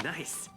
Nice.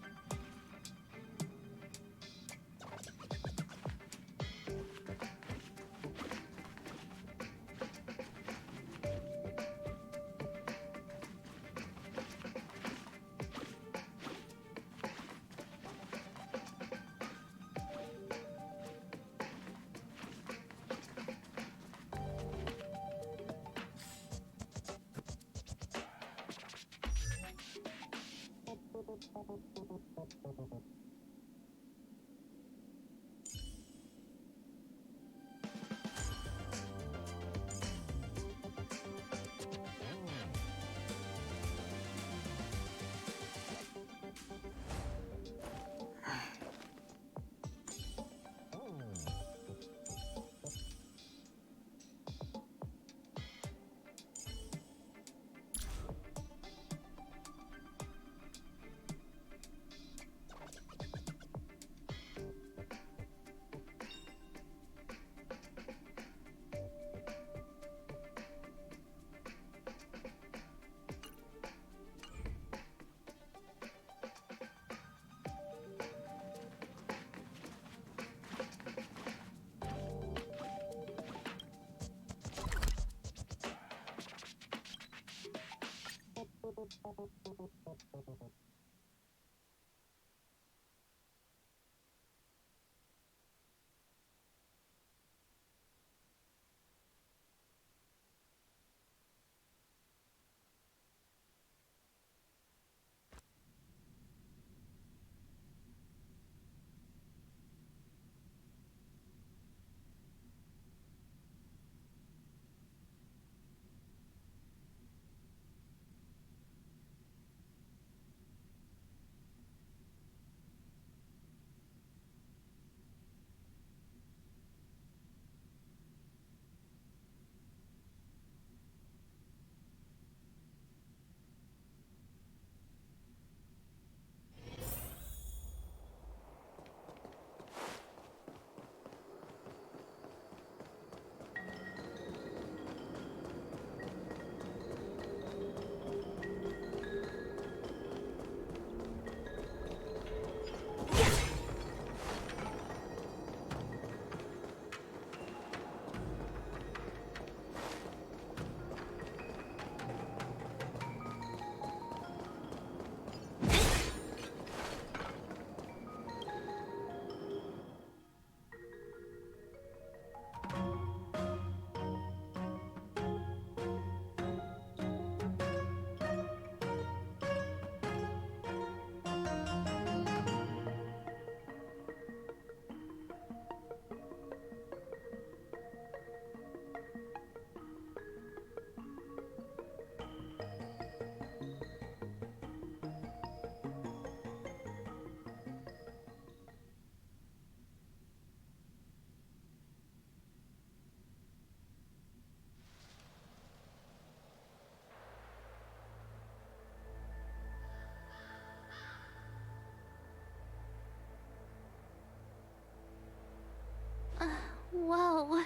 Whoa.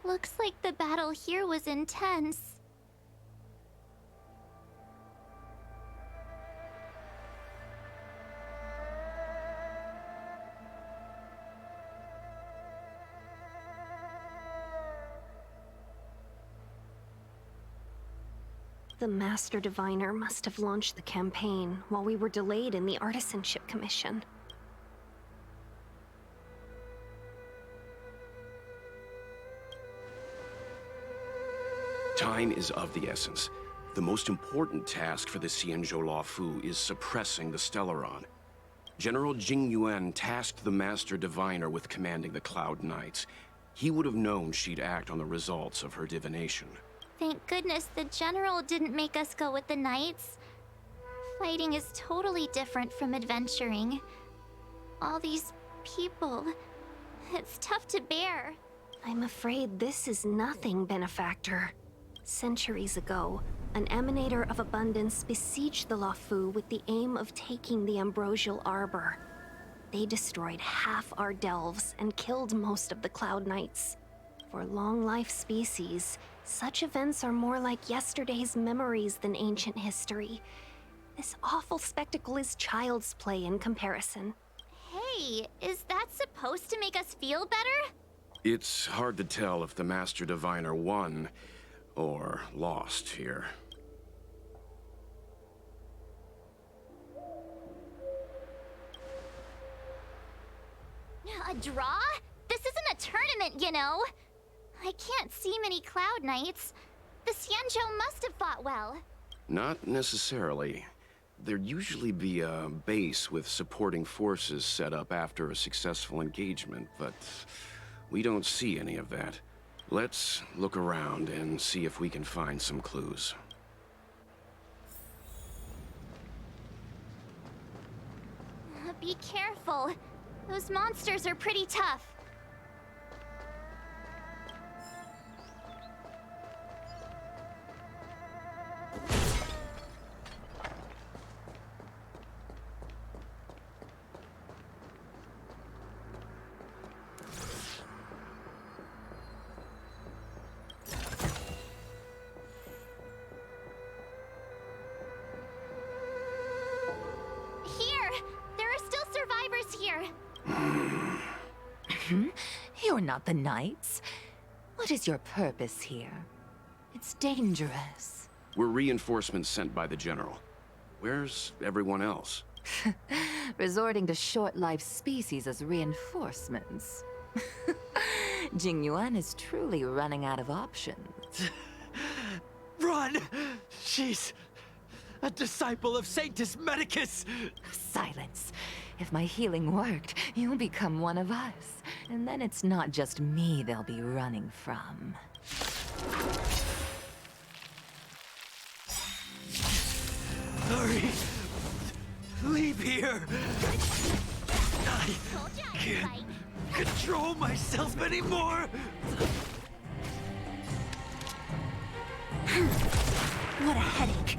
Looks like the battle here was intense. The Master Diviner must have launched the campaign while we were delayed in the Artisanship Commission. Time is of the essence. The most important task for the Xianzhou Luofu is suppressing the Stellaron. General Jing Yuan tasked the Master Diviner with commanding the Cloud Knights. He would have known she'd act on the results of her divination. Thank goodness the General didn't make us go with the Knights. Fighting is totally different from adventuring. All these people... it's tough to bear. I'm afraid this is nothing, Benefactor. Centuries ago, an emanator of abundance besieged the Luofu with the aim of taking the Ambrosial Arbor. They destroyed half our delves and killed most of the Cloud Knights. For long-life species, such events are more like yesterday's memories than ancient history. This awful spectacle is child's play in comparison. Hey, is that supposed to make us feel better? It's hard to tell if the Master Diviner won or lost here. A draw? This isn't a tournament, you know. I can't see many Cloud Knights. The Xianzhou must have fought well. Not necessarily. There'd usually be a base with supporting forces set up after a successful engagement, but we don't see any of that. Let's look around and see if we can find some clues. Be careful. Those monsters are pretty tough. You're not the Knights. What is your purpose here? It's dangerous. We're reinforcements sent by the General. Where's everyone else? Resorting to short-lived species as reinforcements. Jingyuan is truly running out of options. Run! She's a disciple of Sanctus Medicus! Silence. If my healing worked, you'll become one of us. And then it's not just me they'll be running from. Hurry! Leave here! I can't control myself anymore! What a headache.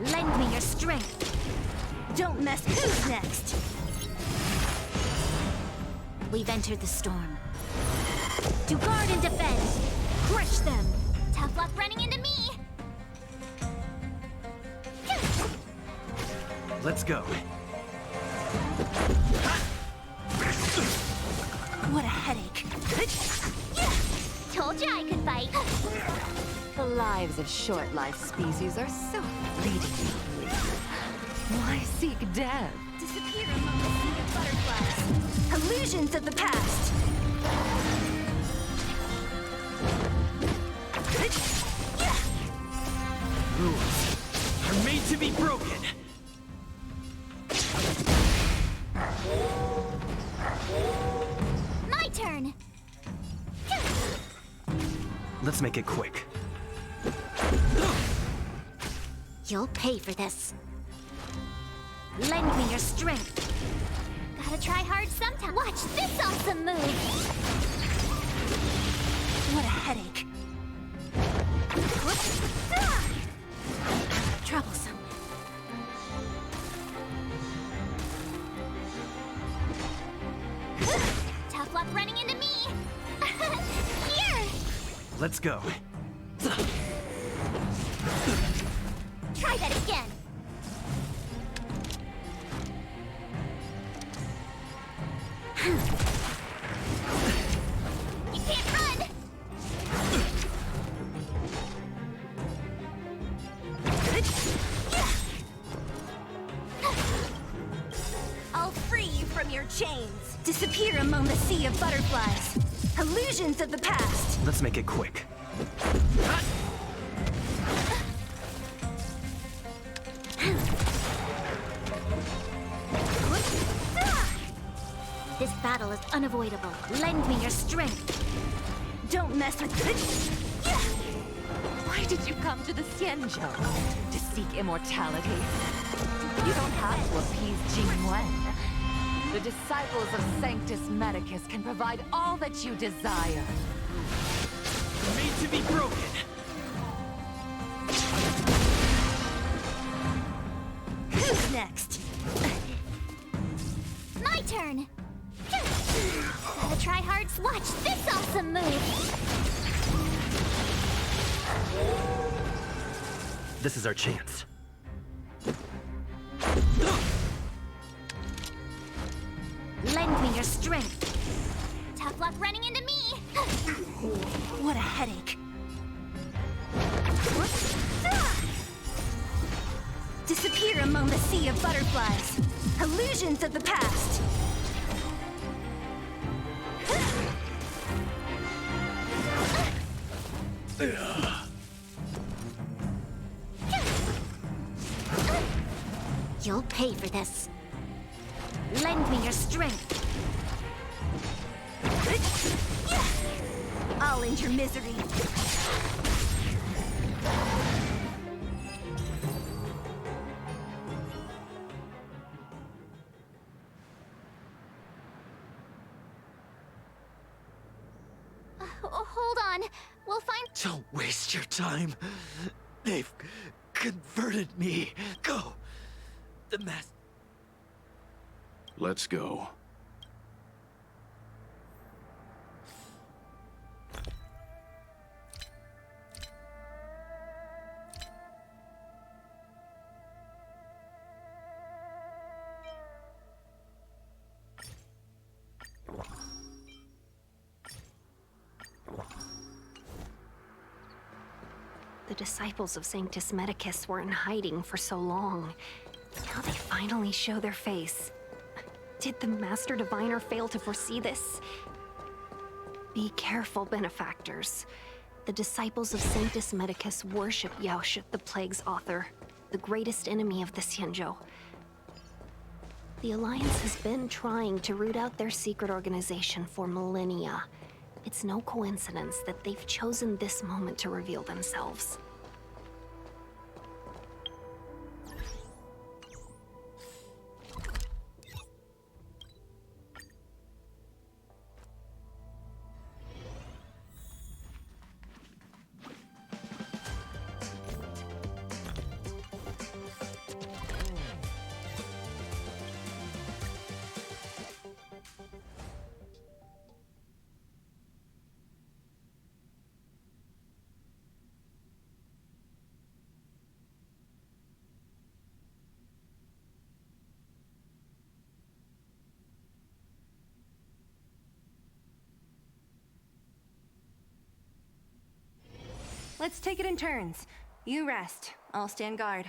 Lend me your strength. Don't mess. Who's next? We've entered the storm. To guard and defend. Crush them. Tough luck running into me. Let's go. What a headache. Told you I could fight. The lives of short-lived species are so fleeting. Why seek death? Disappear among the sea of butterflies. Illusions of the past. Rules are made to be broken. My turn. Let's make it quick. You'll pay for this. Lend me your strength. Gotta try hard sometime. Watch this awesome move. What a headache. Troublesome. Tough luck running into me. Here. Let's go. Try that again. You can't run. I'll free you from your chains. Disappear among the sea of butterflies. Illusions of the past. Let's make it quick. This battle is unavoidable. Lend me your strength. Don't mess with this. Why did you come to the Xianzhou? To seek immortality? You don't have to appease Jingwen. The disciples of Sanctus Medicus can provide all that you desire. Made to be broken! Who's next? My turn! The tryhards, watch this awesome move! This is our chance. Lend me your strength. Tough luck running into me! What a headache. Disappear among the sea of butterflies. Illusions of the past. You'll pay for this. Lend me your strength. I'll end your misery. Hold on. We'll find... Don't waste your time. They've converted me. Go. The master. Let's go. The disciples of Sanctus Medicus were in hiding for so long. Now they finally show their face. Did the Master Diviner fail to foresee this? Be careful, benefactors. The disciples of Sanctus Medicus worship Yaoshut, the Plague's author, the greatest enemy of the Xianzhou. The Alliance has been trying to root out their secret organization for millennia. It's no coincidence that they've chosen this moment to reveal themselves. Let's take it in turns. You rest. I'll stand guard.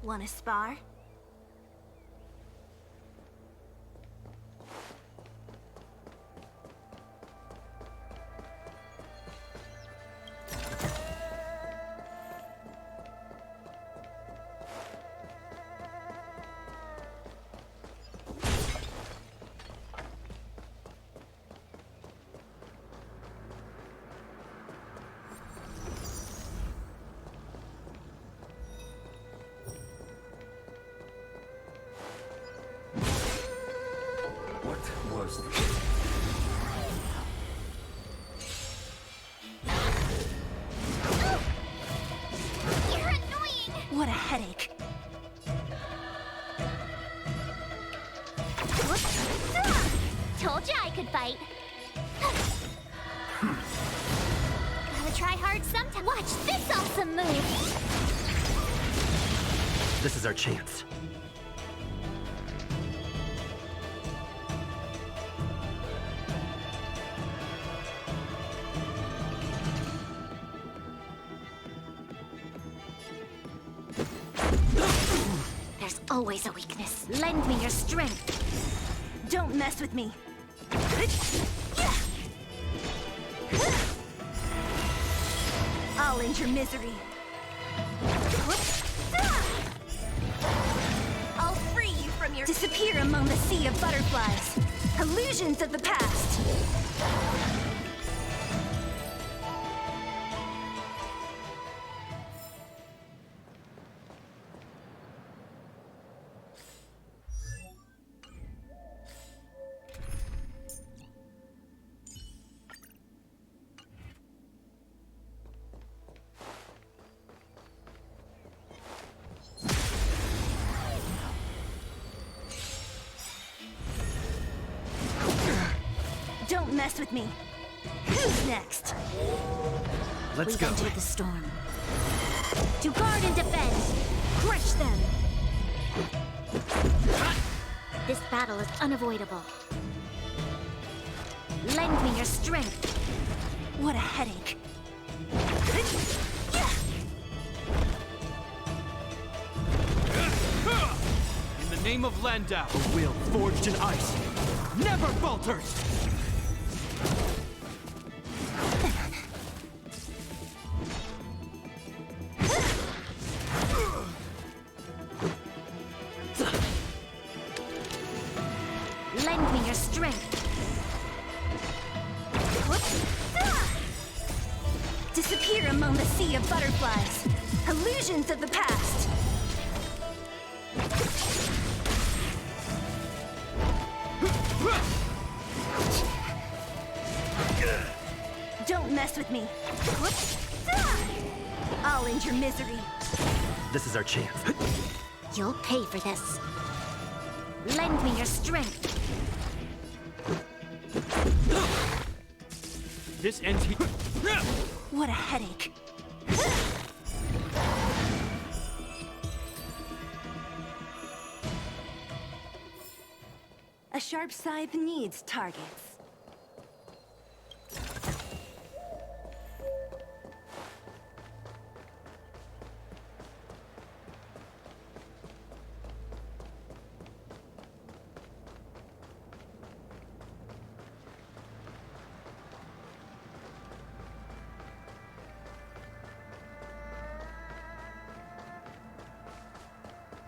Wanna spar? What was this? You're annoying! What a headache. Told ya I could fight. Gotta try hard sometime. Watch this awesome move! This is our chance. There's always a weakness. Lend me your strength. Don't mess with me. I'll end your misery. I'll free you from your... Disappear among the sea of butterflies. Illusions of the past. Don't mess with me. Who's next? Let's go. Enter the storm. To guard and defend. Crush them. This battle is unavoidable. Lend me your strength. What a headache. In the name of Landau, a will forged in ice never falters! Lend me your strength. Disappear among the sea of butterflies. Illusions of the past. Don't mess with me. I'll end your misery. This is our chance. You'll pay for this. Lend me your strength. This ends here. What a headache. A sharp scythe needs targets.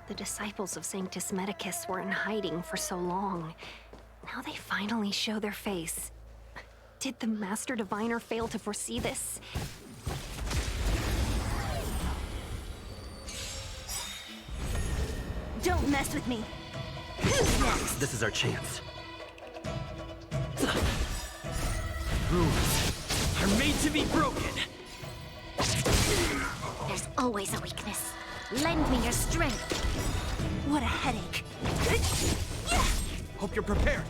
The disciples of Sanctus Medicus were in hiding for so long. Now they finally show their face. Did the Master Diviner fail to foresee this? Don't mess with me. Who's next? This is our chance. Rules are made to be broken. There's always a weakness. Lend me your strength. What a headache. Hope you're prepared.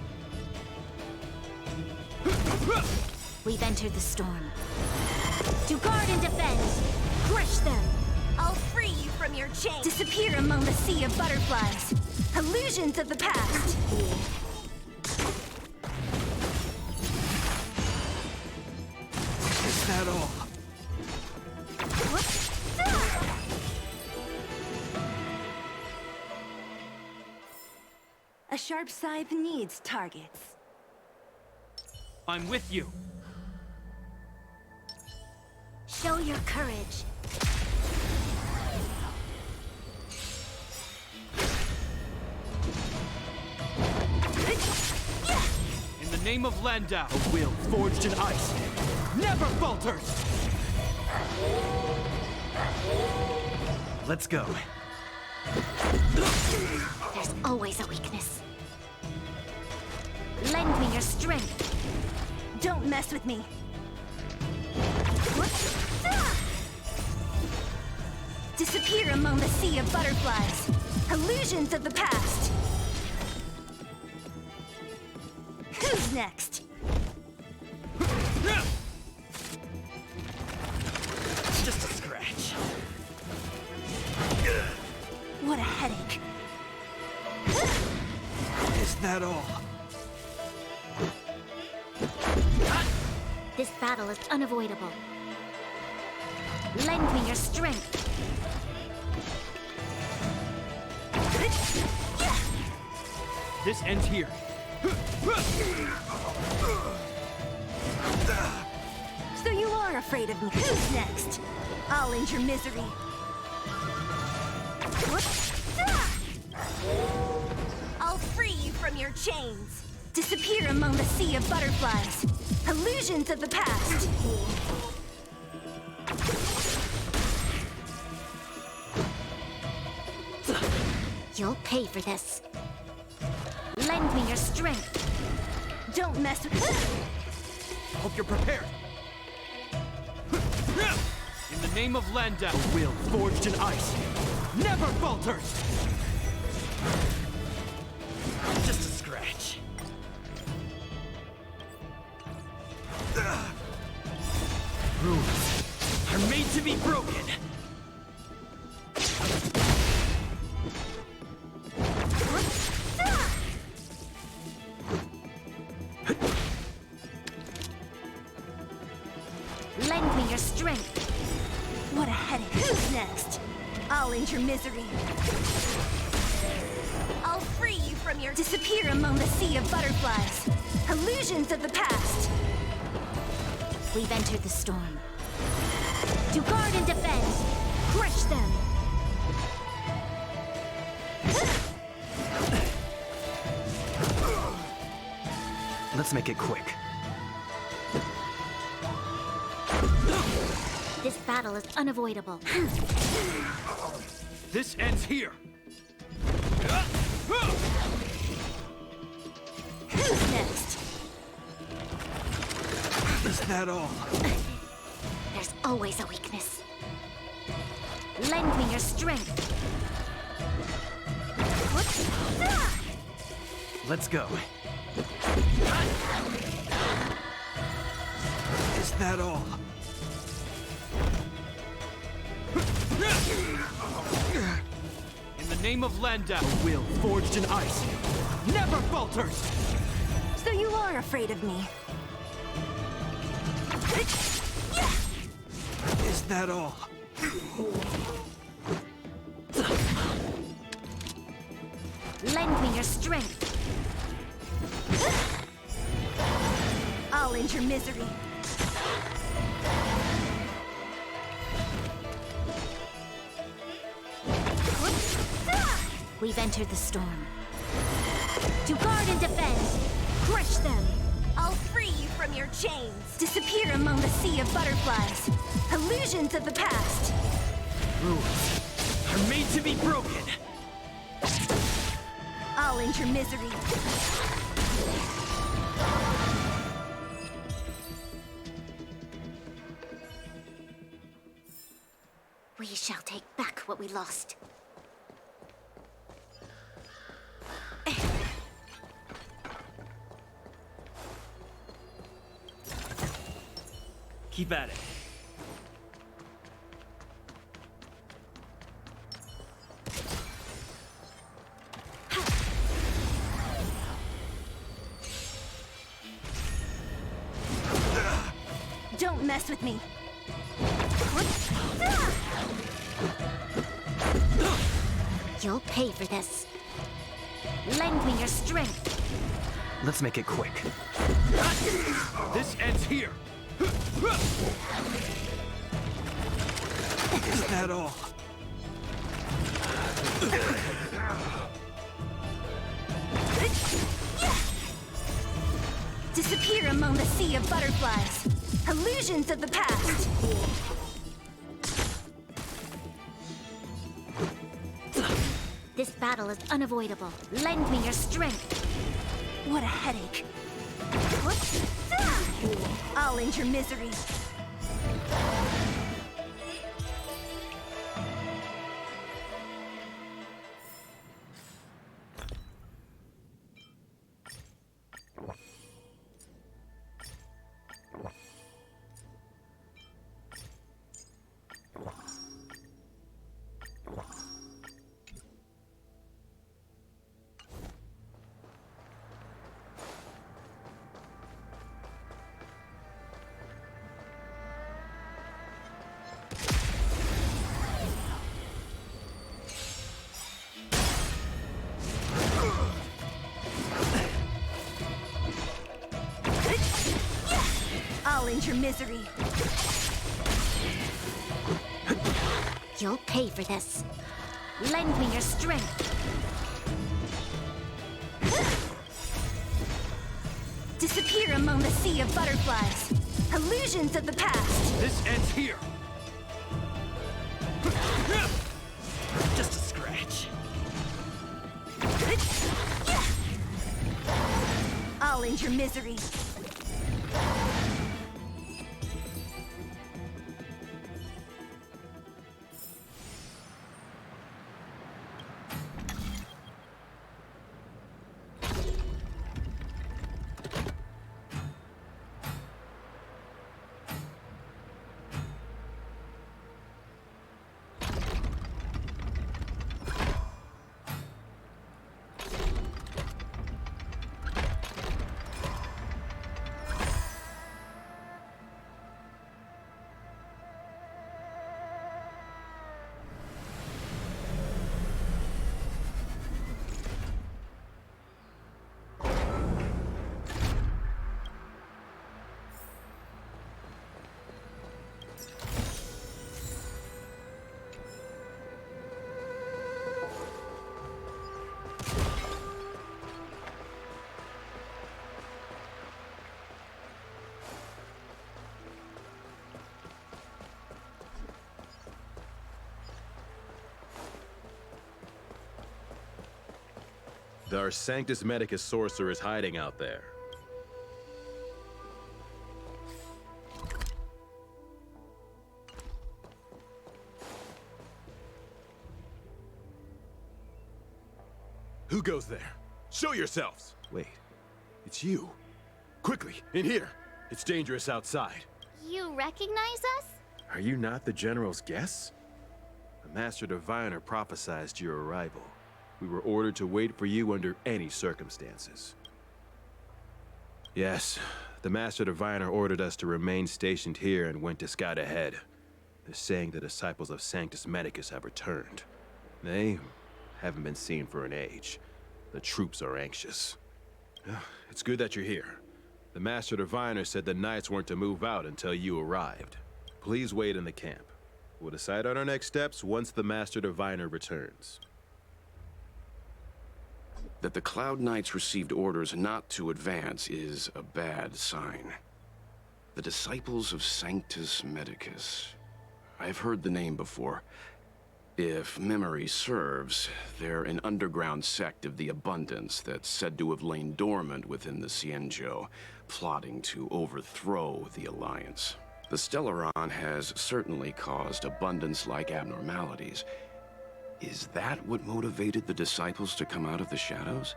We've entered the storm. To guard and defend. Crush them. I'll free you from your chains. Disappear among the sea of butterflies. Illusions of the past. Is that all? sharp scythe needs targets. I'm with you. Show your courage. In the name of Landau, a will forged in ice never falters! Let's go. There's always a weakness. Lend me your strength. Don't mess with me. Disappear among the sea of butterflies. Illusions of the past. Who's next? Just a scratch. What a headache. Is that all? This battle is unavoidable. Lend me your strength. This ends here. So you are afraid of me. Who's next? I'll end your misery. I'll free you from your chains. Disappear among the sea of butterflies. Illusions of the past. You'll pay for this. Lend me your strength. Don't mess with. Hope you're prepared. In the name of Landau, a will forged in ice never falters! Just a scratch. Rules are made to be broken. Lend me your strength. What a headache. Who's next? I'll end your misery. I'll free you from your. Disappear among the sea of butterflies. Illusions of the past. We've entered the storm. To guard and defend. Crush them. Let's make it quick. This battle is unavoidable. This ends here. Who's next? Is that all? There's always a weakness. Lend me your strength. Let's go. Is that all? In the name of Landau, a will forged in ice never falters! So you are afraid of me. Is that all? Lend me your strength. I'll end your misery. We've entered the storm. To guard and defend. Crush them. I'll free you from your chains. Disappear among the sea of butterflies. Illusions of the past. Rules are made to be broken. I'll end your misery. We shall take back what we lost. Keep at it. Don't mess with me. You'll pay for this. Lend me your strength. Let's make it quick. This ends here. Is that all? Disappear among the sea of butterflies. Illusions of the past. This battle is unavoidable. Lend me your strength. What a headache. I'll end your misery. I'll end your misery. You'll pay for this. Lend me your strength. Disappear among the sea of butterflies. Illusions of the past. This ends here. Just a scratch. I'll end your misery. Our Sanctus Medicus sorcerer is hiding out there. Who goes there? Show yourselves! Wait, it's you. Quickly, in here. It's dangerous outside. You recognize us? Are you not the General's guests? The Master Diviner prophesied your arrival. We were ordered to wait for you under any circumstances. Yes, the Master Diviner ordered us to remain stationed here and went to scout ahead. They're saying the disciples of Sanctus Medicus have returned. They haven't been seen for an age. The troops are anxious. It's good that you're here. The Master Diviner said the Knights weren't to move out until you arrived. Please wait in the camp. We'll decide on our next steps once the Master Diviner returns. That the Cloud Knights received orders not to advance is a bad sign. The Disciples of Sanctus Medicus. I've heard the name before. If memory serves, they're an underground sect of the Abundance that's said to have lain dormant within the Xianzhou, plotting to overthrow the Alliance. The Stellaron has certainly caused Abundance-like abnormalities. Is that what motivated the Disciples to come out of the shadows?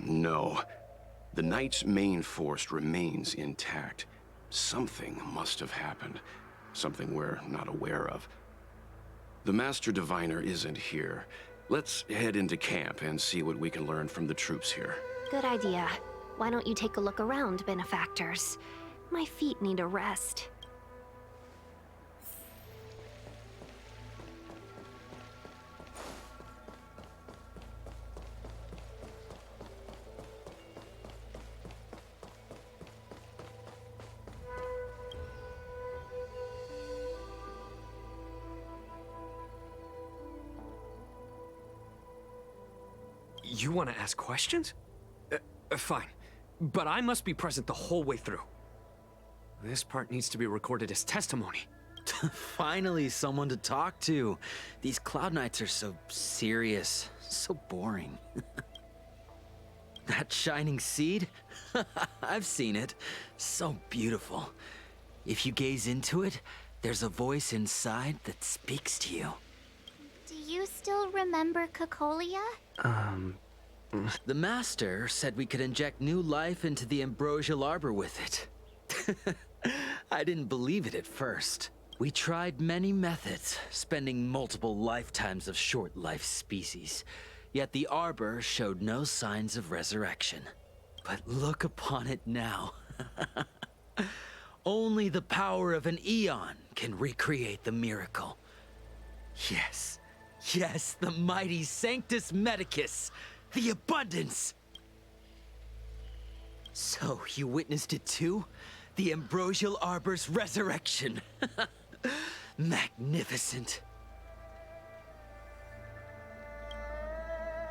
No. The Knight's main force remains intact. Something must have happened. Something we're not aware of. The Master Diviner isn't here. Let's head into camp and see what we can learn from the troops here. Good idea. Why don't you take a look around, benefactors? My feet need a rest. You want to ask questions? Fine. But I must be present the whole way through. This part needs to be recorded as testimony. Finally, someone to talk to. These Cloud Knights are so serious, so boring. That shining seed? I've seen it. So beautiful. If you gaze into it, there's a voice inside that speaks to you. Do you still remember Cocolia? The Master said we could inject new life into the ambrosial arbor with it. I didn't believe it at first. We tried many methods, spending multiple lifetimes of short-life species. Yet the arbor showed no signs of resurrection. But look upon it now. Only the power of an eon can recreate the miracle. Yes, yes, the mighty Sanctus Medicus, the abundance. So, you witnessed it too? The ambrosial arbor's resurrection. Magnificent.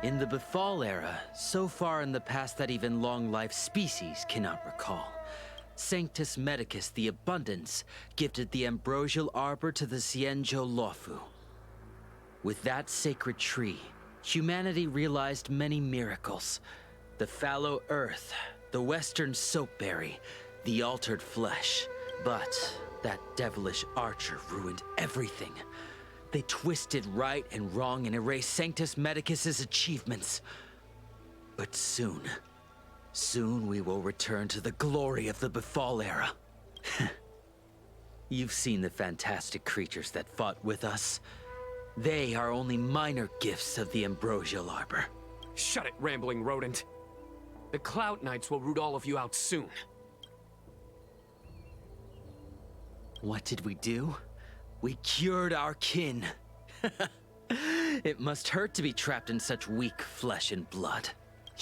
In the Befall era, so far in the past that even long-life species cannot recall, Sanctus Medicus the Abundance gifted the ambrosial arbor to the Xianzhou Luofu. With that sacred tree, humanity realized many miracles. The fallow earth, the western soapberry, the altered flesh. But that devilish archer ruined everything. They twisted right and wrong and erased Sanctus Medicus's achievements. But soon we will return to the glory of the Befall era. You've seen the fantastic creatures that fought with us. They are only minor gifts of the ambrosial arbor. Shut it, rambling rodent. The Cloud Knights will root all of you out soon. What did we do? We cured our kin. It must hurt to be trapped in such weak flesh and blood.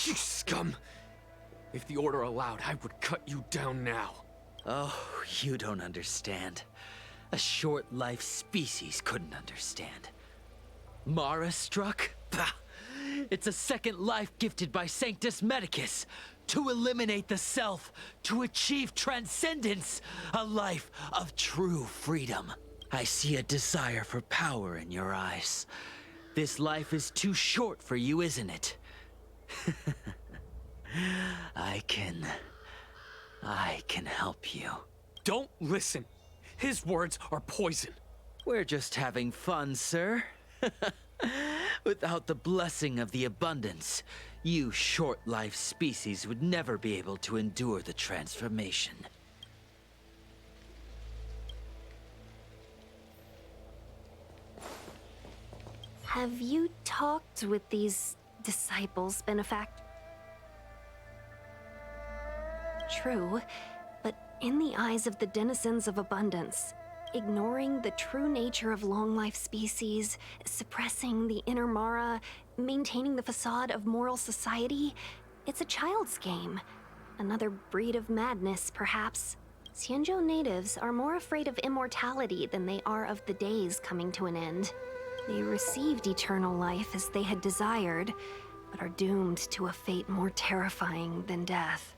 You scum! If the Order allowed, I would cut you down now. Oh, you don't understand. A short-life species couldn't understand. Mara struck? Bah! It's a second life gifted by Sanctus Medicus. To eliminate the self, to achieve transcendence, a life of true freedom. I see a desire for power in your eyes. This life is too short for you, isn't it? I can help you. Don't listen. His words are poison. We're just having fun, sir. Without the blessing of the abundance, you short-life species would never be able to endure the transformation. Have you talked with these disciples, Benefact? True, but in the eyes of the denizens of abundance, ignoring the true nature of long-life species, suppressing the inner Mara, maintaining the facade of moral society, it's a child's game. Another breed of madness, perhaps. Xianzhou natives are more afraid of immortality than they are of the days coming to an end. They received eternal life as they had desired, but are doomed to a fate more terrifying than death.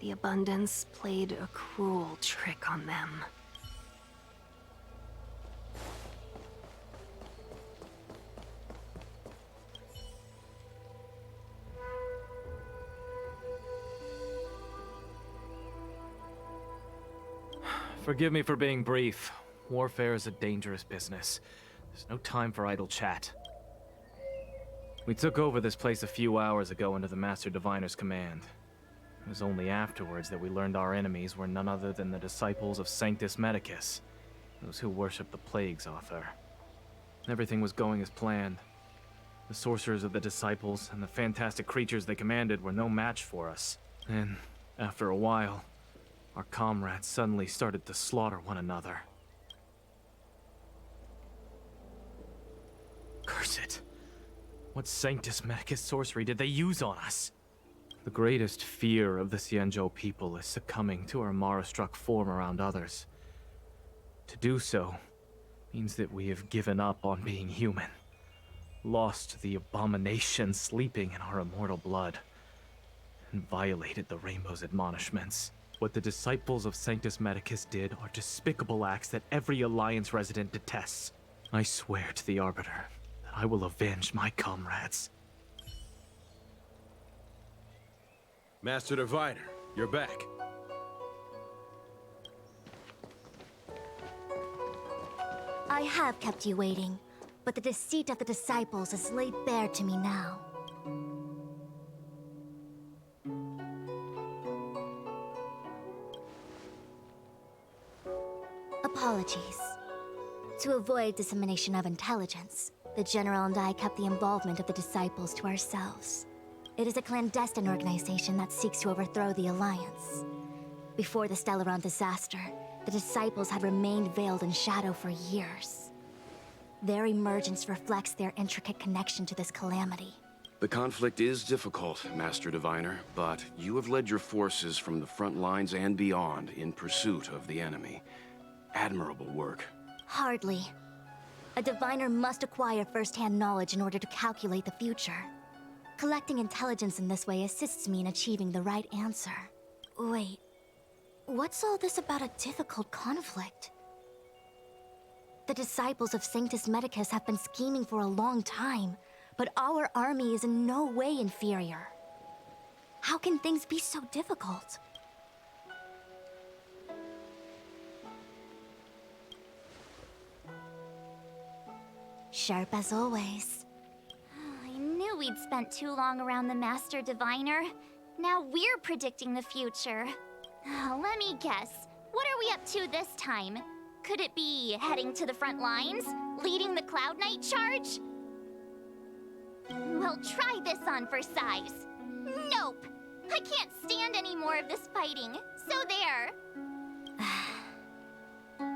The abundance played a cruel trick on them. Forgive me for being brief. Warfare is a dangerous business. There's no time for idle chat. We took over this place a few hours ago under the Master Diviner's command. It was only afterwards that we learned our enemies were none other than the disciples of Sanctus Medicus, those who worship the Plague's author. Everything was going as planned. The sorcerers of the disciples and the fantastic creatures they commanded were no match for us. And after a while, our comrades suddenly started to slaughter one another. Curse it. What Sanctus Medicus sorcery did they use on us? The greatest fear of the Xianzhou people is succumbing to our Mara-struck form around others. To do so means that we have given up on being human. lost the abomination sleeping in our immortal blood, and violated the Rainbow's admonishments. What the disciples of Sanctus Medicus did are despicable acts that every Alliance resident detests. I swear to the Arbiter that I will avenge my comrades. Master Diviner, you're back. I have kept you waiting, but the deceit of the disciples is laid bare to me now. Apologies. To avoid dissemination of intelligence, the General and I kept the involvement of the disciples to ourselves. It is a clandestine organization that seeks to overthrow the Alliance. Before the Stellaron disaster, the disciples had remained veiled in shadow for years. Their emergence reflects their intricate connection to this calamity. The conflict is difficult, Master Diviner, but you have led your forces from the front lines and beyond in pursuit of the enemy. Admirable work. Hardly. A diviner must acquire first-hand knowledge in order to calculate the future. Collecting intelligence in this way assists me in achieving the right answer. Wait, what's all this about a difficult conflict? The disciples of Sanctus Medicus have been scheming for a long time, but our army is in no way inferior. How can things be so difficult? Sharp as always. I knew we'd spent too long around the Master Diviner. Now we're predicting the future. Let me guess. What are we up to this time? Could it be heading to the front lines? Leading the Cloud Knight charge? Well, try this on for size. Nope! I can't stand any more of this fighting. So there.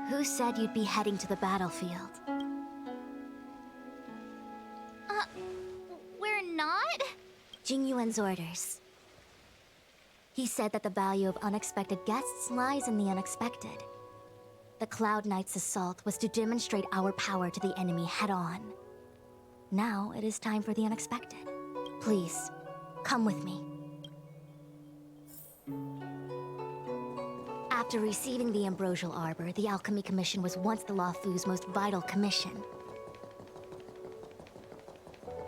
Who said you'd be heading to the battlefield? We're not? Jing Yuan's orders. He said that the value of unexpected guests lies in the unexpected. The Cloud Knight's assault was to demonstrate our power to the enemy head-on. Now it is time for the unexpected. Please, come with me. After receiving the Ambrosial Arbor, the Alchemy Commission was once the Luofu's most vital commission.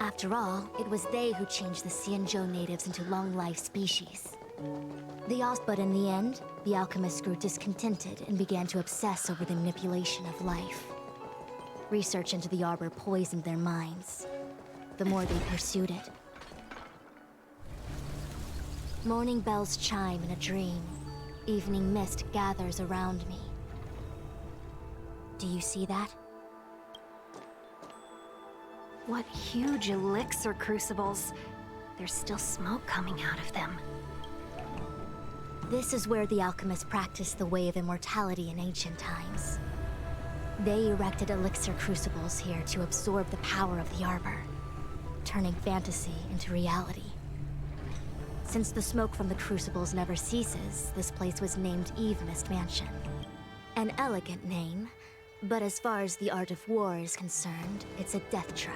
After all, it was they who changed the Xianzhou natives into long-life species. But in the end, the alchemists grew discontented and began to obsess over the manipulation of life. Research into the Arbor poisoned their minds. The more they pursued it. Morning bells chime in a dream. Evening mist gathers around me. Do you see that? What huge elixir crucibles. There's still smoke coming out of them. This is where the alchemists practiced the way of immortality in ancient times. They erected elixir crucibles here to absorb the power of the Arbor, turning fantasy into reality. Since the smoke from the crucibles never ceases, this place was named Eve Mist Mansion. An elegant name, but as far as the art of war is concerned, it's a death trap.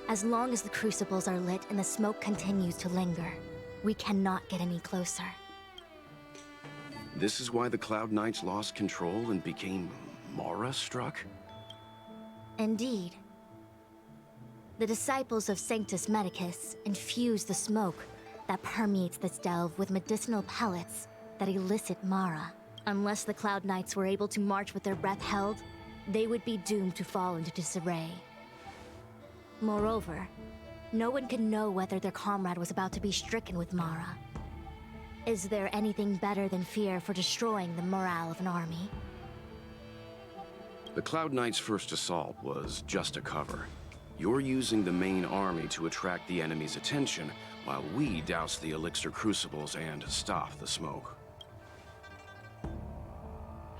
As long as the crucibles are lit and the smoke continues to linger, we cannot get any closer. This is why the Cloud Knights lost control and became Mara-struck? Indeed. The disciples of Sanctus Medicus infuse the smoke that permeates this delve with medicinal pellets that elicit Mara. Unless the Cloud Knights were able to march with their breath held, they would be doomed to fall into disarray. Moreover, no one can know whether their comrade was about to be stricken with Mara. Is there anything better than fear for destroying the morale of an army? The Cloud Knights' first assault was just a cover. You're using the main army to attract the enemy's attention, while we douse the elixir crucibles and stop the smoke.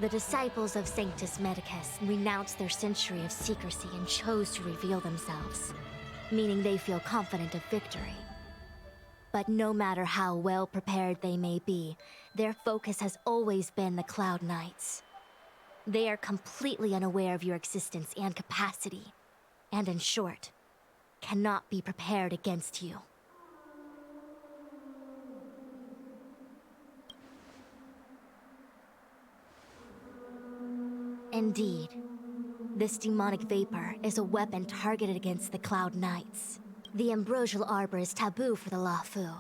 The disciples of Sanctus Medicus renounced their century of secrecy and chose to reveal themselves, meaning they feel confident of victory. But no matter how well prepared they may be, their focus has always been the Cloud Knights. They are completely unaware of your existence and capacity, and in short, cannot be prepared against you. Indeed, this demonic vapor is a weapon targeted against the Cloud Knights. The Ambrosial Arbor is taboo for the Luofu,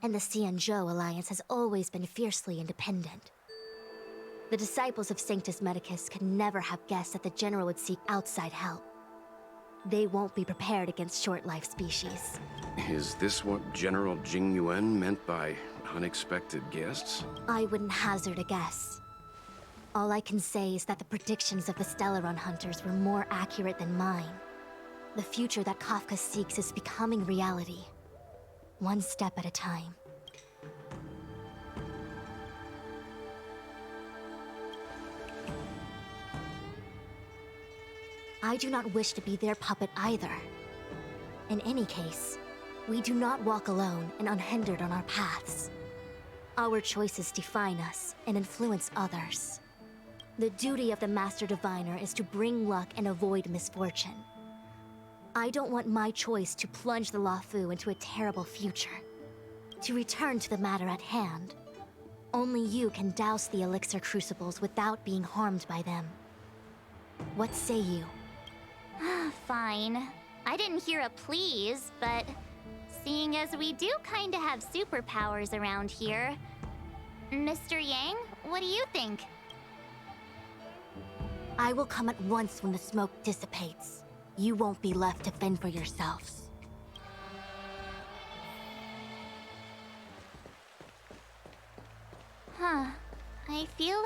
and the Xianzhou Alliance has always been fiercely independent. The disciples of Sanctus Medicus could never have guessed that the General would seek outside help. They won't be prepared against short-life species. Is this what General Jing Yuan meant by unexpected guests? I wouldn't hazard a guess. All I can say is that the predictions of the Stellaron hunters were more accurate than mine. The future that Kafka seeks is becoming reality. One step at a time. I do not wish to be their puppet either. In any case, we do not walk alone and unhindered on our paths. Our choices define us and influence others. The duty of the Master Diviner is to bring luck and avoid misfortune. I don't want my choice to plunge the Luofu into a terrible future. To return to the matter at hand, only you can douse the elixir crucibles without being harmed by them. What say you? Fine. I didn't hear a please, but seeing as we do kinda have superpowers around here, Mr. Yang, what do you think? I will come at once when the smoke dissipates. You won't be left to fend for yourselves. I feel...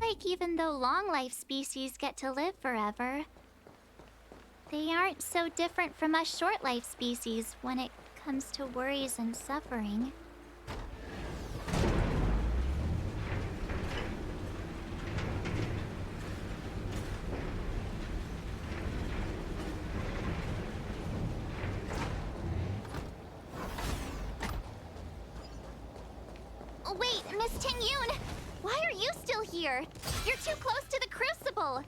like even though long-life species get to live forever, they aren't so different from us short-life species when it comes to worries and suffering. Wait, Miss Tingyun! Why are you still here? You're too close to the crucible!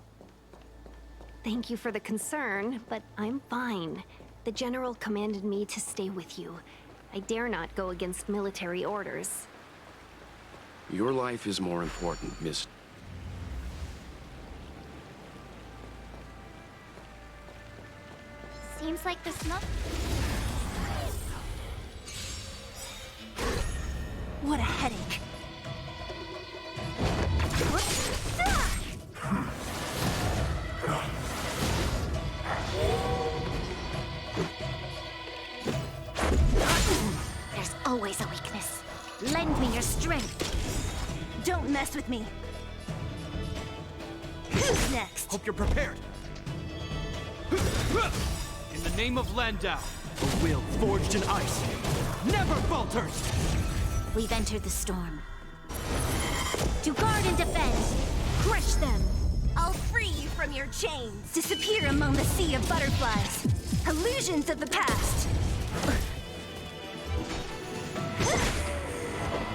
Thank you for the concern, but I'm fine. The General commanded me to stay with you. I dare not go against military orders. Your life is more important, Miss... Seems like the smoke... What a headache. There's always a weakness. Lend me your strength. Don't mess with me. Who's next? Hope you're prepared. In the name of Landau, a will forged in ice never falters! We've entered the storm. To guard and defend! Crush them! I'll free you from from your chains! Disappear among the sea of butterflies! Illusions of the past!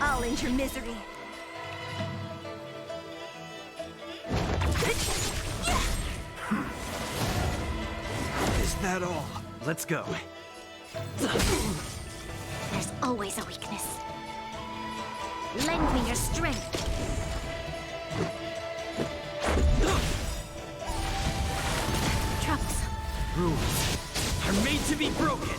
I'll end your misery. Is that all? Let's go. There's always a weakness. Lend me your strength. Troublesome. Rules are made to be broken.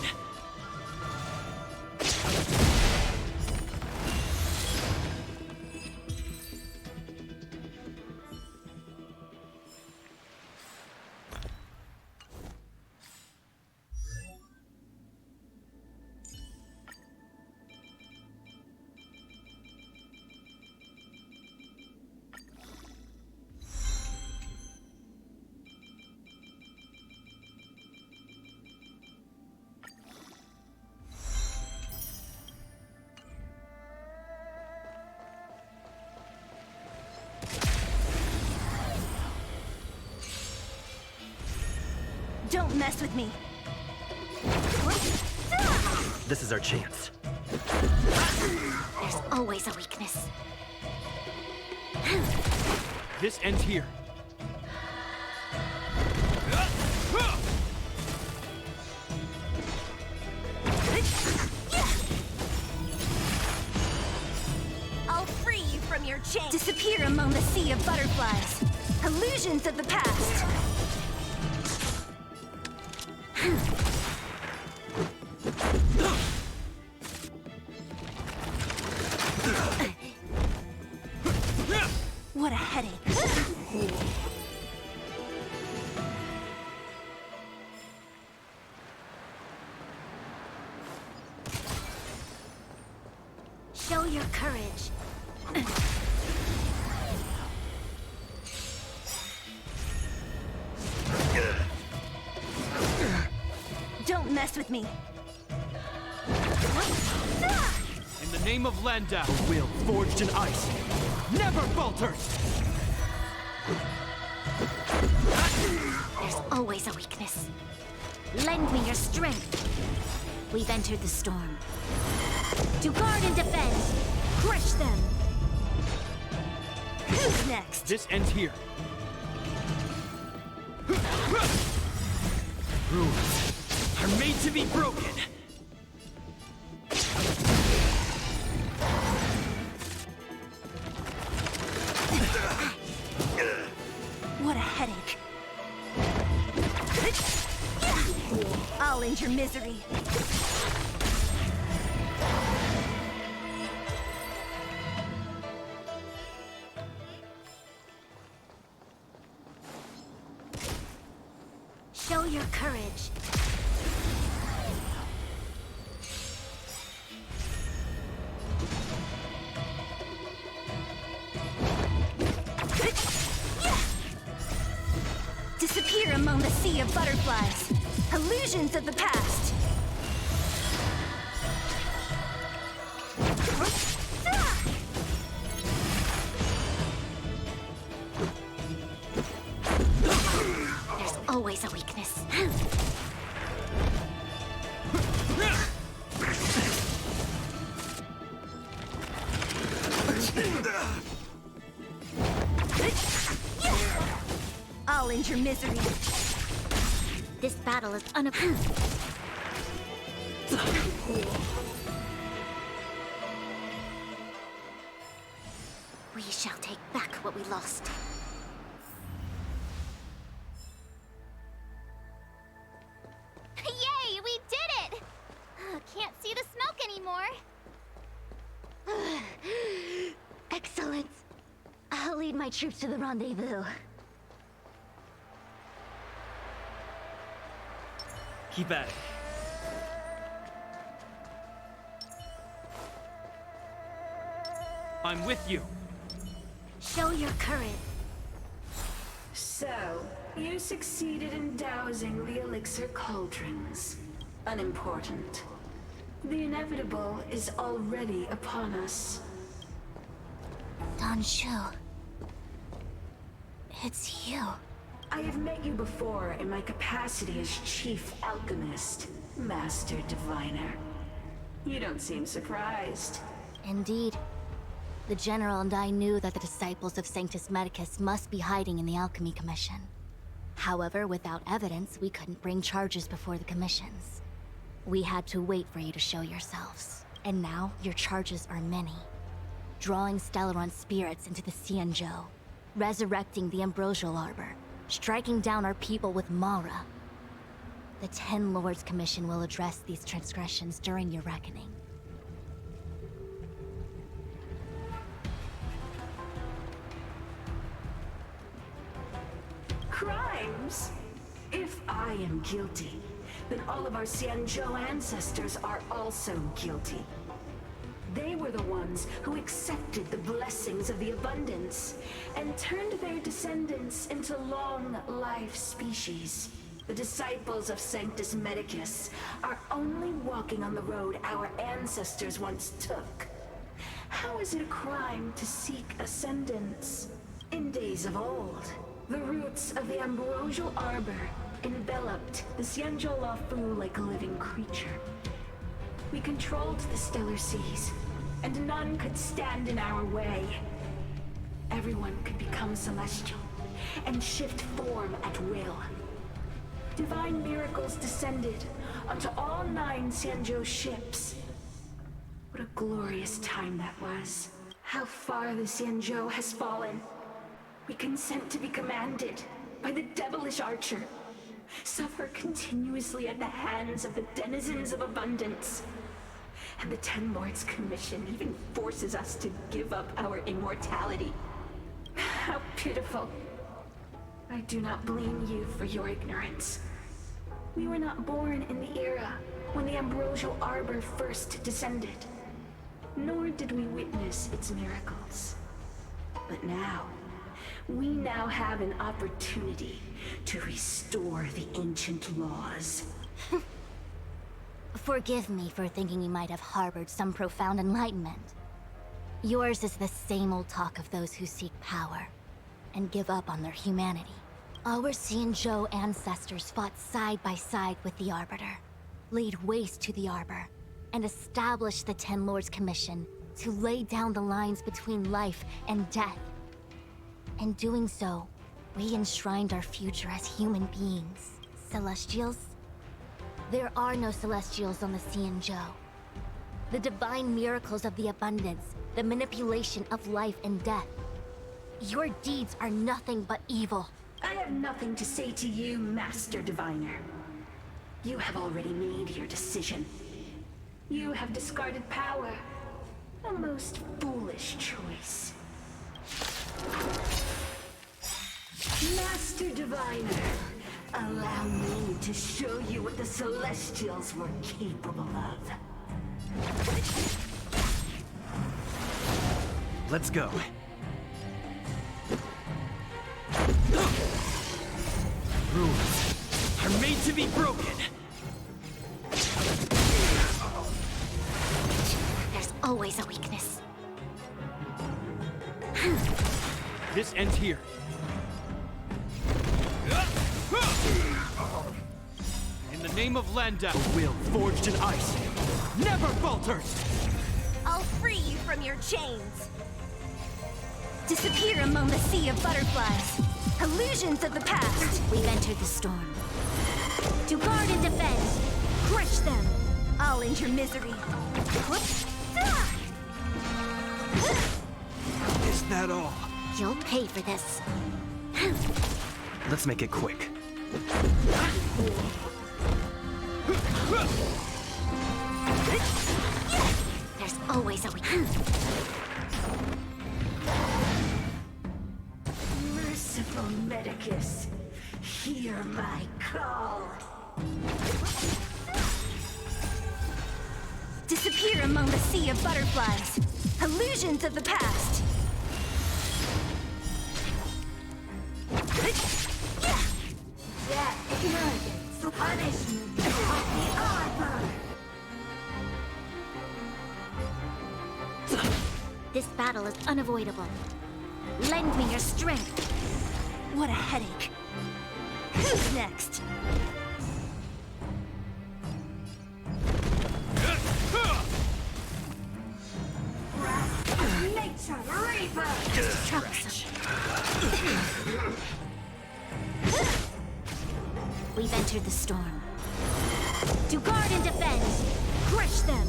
Don't mess with me. This is our chance. There's always a weakness. This ends here. I'll free you from your chains. Disappear among the sea of butterflies. Illusions of the past. What a headache. Show your courage. Don't mess with me. In the name of Landau, the will forged in ice never falters! There's always a weakness. Lend me your strength. We've entered the storm. To guard and defend. Crush them. Who's next? This ends here. Rules are made to be broken. What a headache. I'll end your misery. Show your courage. Disappear among the sea of butterflies. Illusions of the past. There's always a weakness. I'll end your misery. This battle is unapproved. We shall take back what we lost. Yay, we did it! Can't see the smoke anymore. Excellent. I'll lead my troops to the rendezvous. Keep at it. I'm with you. Show your courage. So, you succeeded in dousing the elixir cauldrons. Unimportant. The inevitable is already upon us. Don Shu. It's you. I have met you before in my capacity as Chief Alchemist, Master Diviner. You don't seem surprised. Indeed. The General and I knew that the disciples of Sanctus Medicus must be hiding in the Alchemy Commission. However, without evidence, we couldn't bring charges before the commissions. We had to wait for you to show yourselves. And now, your charges are many. Drawing Stellaron spirits into the Xianzhou, resurrecting the Ambrosial Arbor, striking down our people with Mara. The Ten Lords Commission will address these transgressions during your reckoning. Crimes? If I am guilty, then all of our Xianzhou ancestors are also guilty. They were the ones who accepted the blessings of the abundance and turned their descendants into long-life species. The disciples of Sanctus Medicus are only walking on the road our ancestors once took. How is it a crime to seek ascendance? In days of old, the roots of the Ambrosial Arbor enveloped the Xianzhou Luofu like a living creature. We controlled the stellar seas, and none could stand in our way. Everyone could become celestial and shift form at will. Divine miracles descended onto all 9 Xianzhou ships. What a glorious time that was. How far the Xianzhou has fallen. We consent to be commanded by the devilish archer. Suffer continuously at the hands of the denizens of abundance. And the Ten Lords Commission even forces us to give up our immortality. How pitiful. I do not blame you for your ignorance. We were not born in the era when the Ambrosial Arbor first descended, nor did we witness its miracles. But now, we now have an opportunity to restore the ancient laws. Forgive me for thinking you might have harbored some profound enlightenment. Yours is the same old talk of those who seek power and give up on their humanity. Our Xianzhou ancestors fought side by side with the Arbiter, laid waste to the Arbor, and established the Ten Lords Commission to lay down the lines between life and death. In doing so, we enshrined our future as human beings. Celestials? There are no Celestials on the Xianzhou. The divine miracles of the abundance, the manipulation of life and death. Your deeds are nothing but evil. I have nothing to say to you, Master Diviner. You have already made your decision. You have discarded power. A most foolish choice. Master Diviner, allow me to show you what the Celestials were capable of. Let's go. Rules are made to be broken. There's always a weakness. This ends here. In the name of Landau, a will forged in ice never falters! I'll free you from your chains. Disappear among the sea of butterflies. Illusions of the past. We've entered the storm. To guard and defend. Crush them. I'll end your misery. Is that all? You'll pay for this. Let's make it quick. There's always a weakness. Merciful Medicus, hear my call. Disappear among the sea of butterflies. Illusions of the past. That ignorance, punishment of the Arbor. This battle is unavoidable. Lend me your strength. What a headache. Who's next? Nature Reaper! Troublesome. We've entered the storm. To guard and defend! Crush them!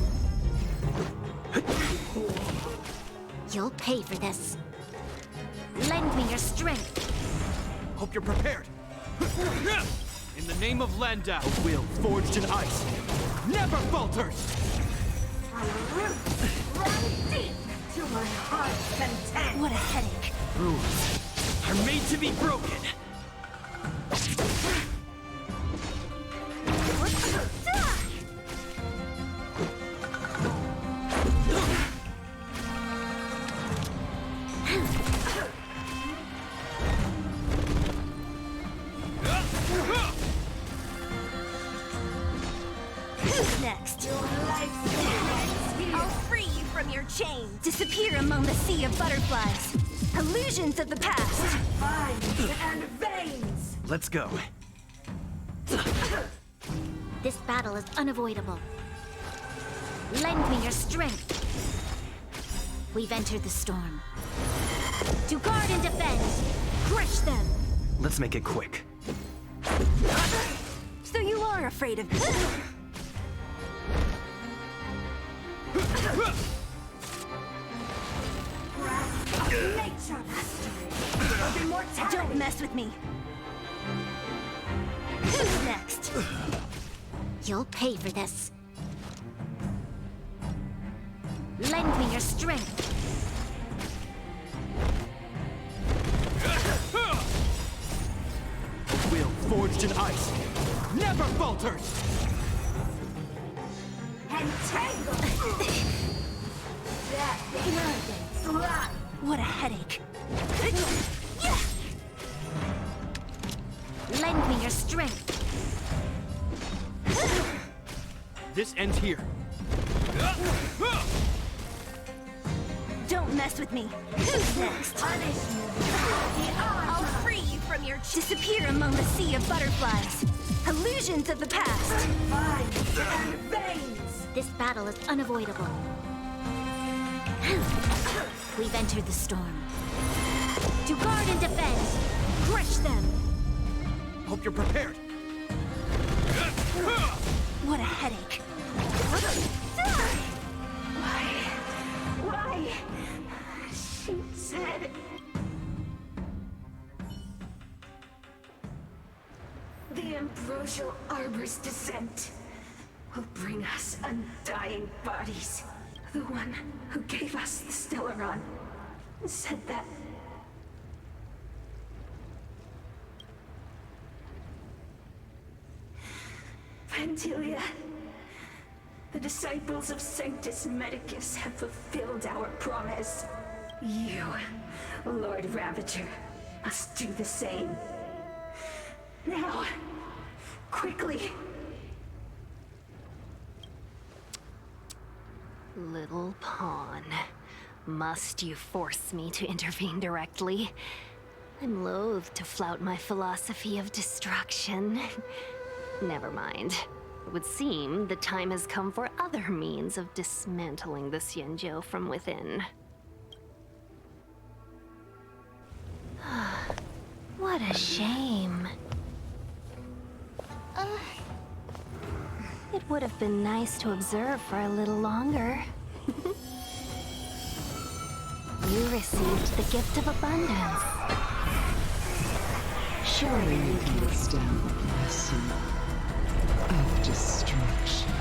You'll pay for this. Lend me your strength. Hope you're prepared. In the name of Landau, a will forged in ice never falters! My roots run deep to my heart's content. What a headache. Rules are made to be broken. Who's next? I'll free you from your chains. Disappear among the sea of butterflies. Illusions of the past. Vines and veins. Let's go. This battle is unavoidable. Lend me your strength. We've entered the storm. To guard and defend! Crush them! Let's make it quick. So you are afraid of me. Nature mastery of immortality. Don't mess with me. Who's next? You'll pay for this. Lend me your strength. A will forged in ice never falters! Entangle. That fly. What a headache. Lend me your strength. This ends here. Don't mess with me. Who's next? Punish you. I'll free you from your disappear among the sea of butterflies. Illusions of the past. Vines and veins. This battle is unavoidable. We've entered the storm. To guard and defend! Crush them! Hope you're prepared. What a headache. Why? She said. The ambrosial arbor's descent will bring us undying bodies. The one who gave us the Stellaron said that. Vantilia, the disciples of Sanctus Medicus have fulfilled our promise. You, Lord Ravager, must do the same. Now, quickly. Little pawn. Must you force me to intervene directly? I'm loath to flout my philosophy of destruction. Never mind. It would seem the time has come for other means of dismantling the Xianzhou from within. What a shame. It would have been nice to observe for a little longer. You received the gift of abundance. Surely you can withstand the blessing of destruction.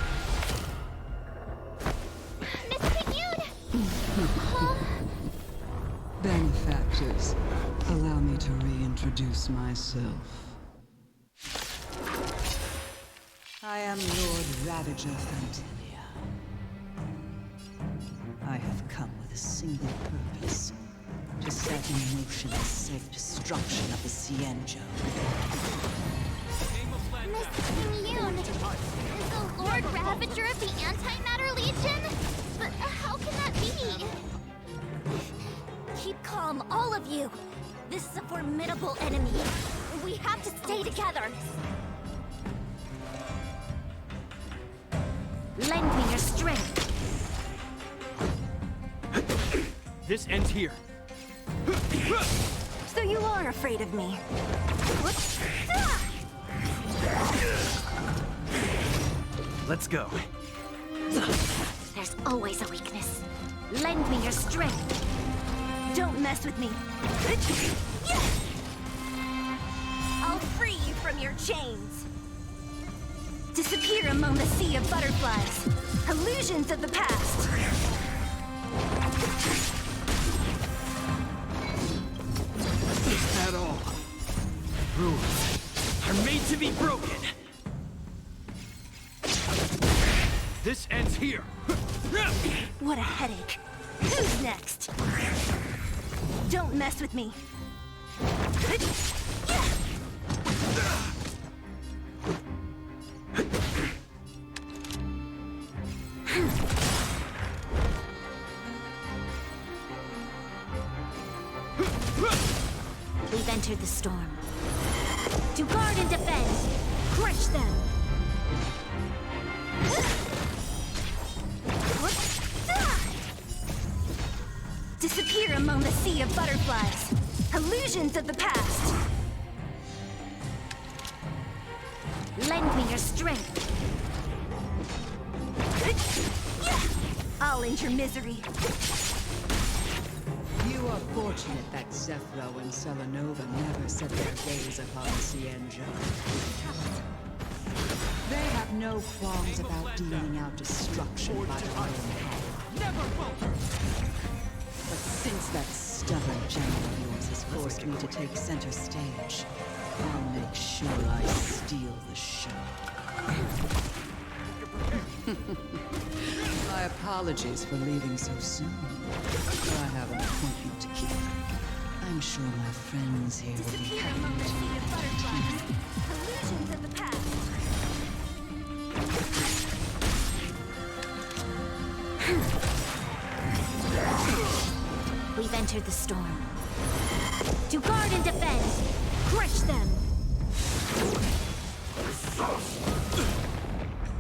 Miss Pignoud! Benefactors, allow me to reintroduce myself. I am Lord Ravager Fantilia. I have come with a single purpose: to set in motion the safe destruction of the Xianzhou. Miss Pignoud! Is the Lord Ravager of the Antimatter Legion? But how can that be? Keep calm, all of you. This is a formidable enemy. We have to stay together! Lend me your strength! This ends here. So you are afraid of me? Let's go. There's always a weakness. Lend me your strength. Don't mess with me. I'll free you from your chains. Disappear among the sea of butterflies. Illusions of the past. Is that all? Rules are made to be broken. This ends here. What a headache. Who's next? Don't mess with me. We've entered the storm. To guard and defend, crush them! Disappear among the sea of butterflies. Illusions of the past. Lend me your strength. I'll end your misery. You are fortunate that Zephyro and Selenova never set their gaze upon the Cienjo. They have no qualms about dealing out destruction by their own hand. Never falter! But since that stubborn general of yours has forced me to take center stage, I'll make sure I steal the show. My apologies for leaving so soon, but I have an appointment to keep. I'm sure my friends here will be Disappear happy among the to sea of butterflies. entertain. Illusions of the past. We've entered the storm. To guard and defend, crush them!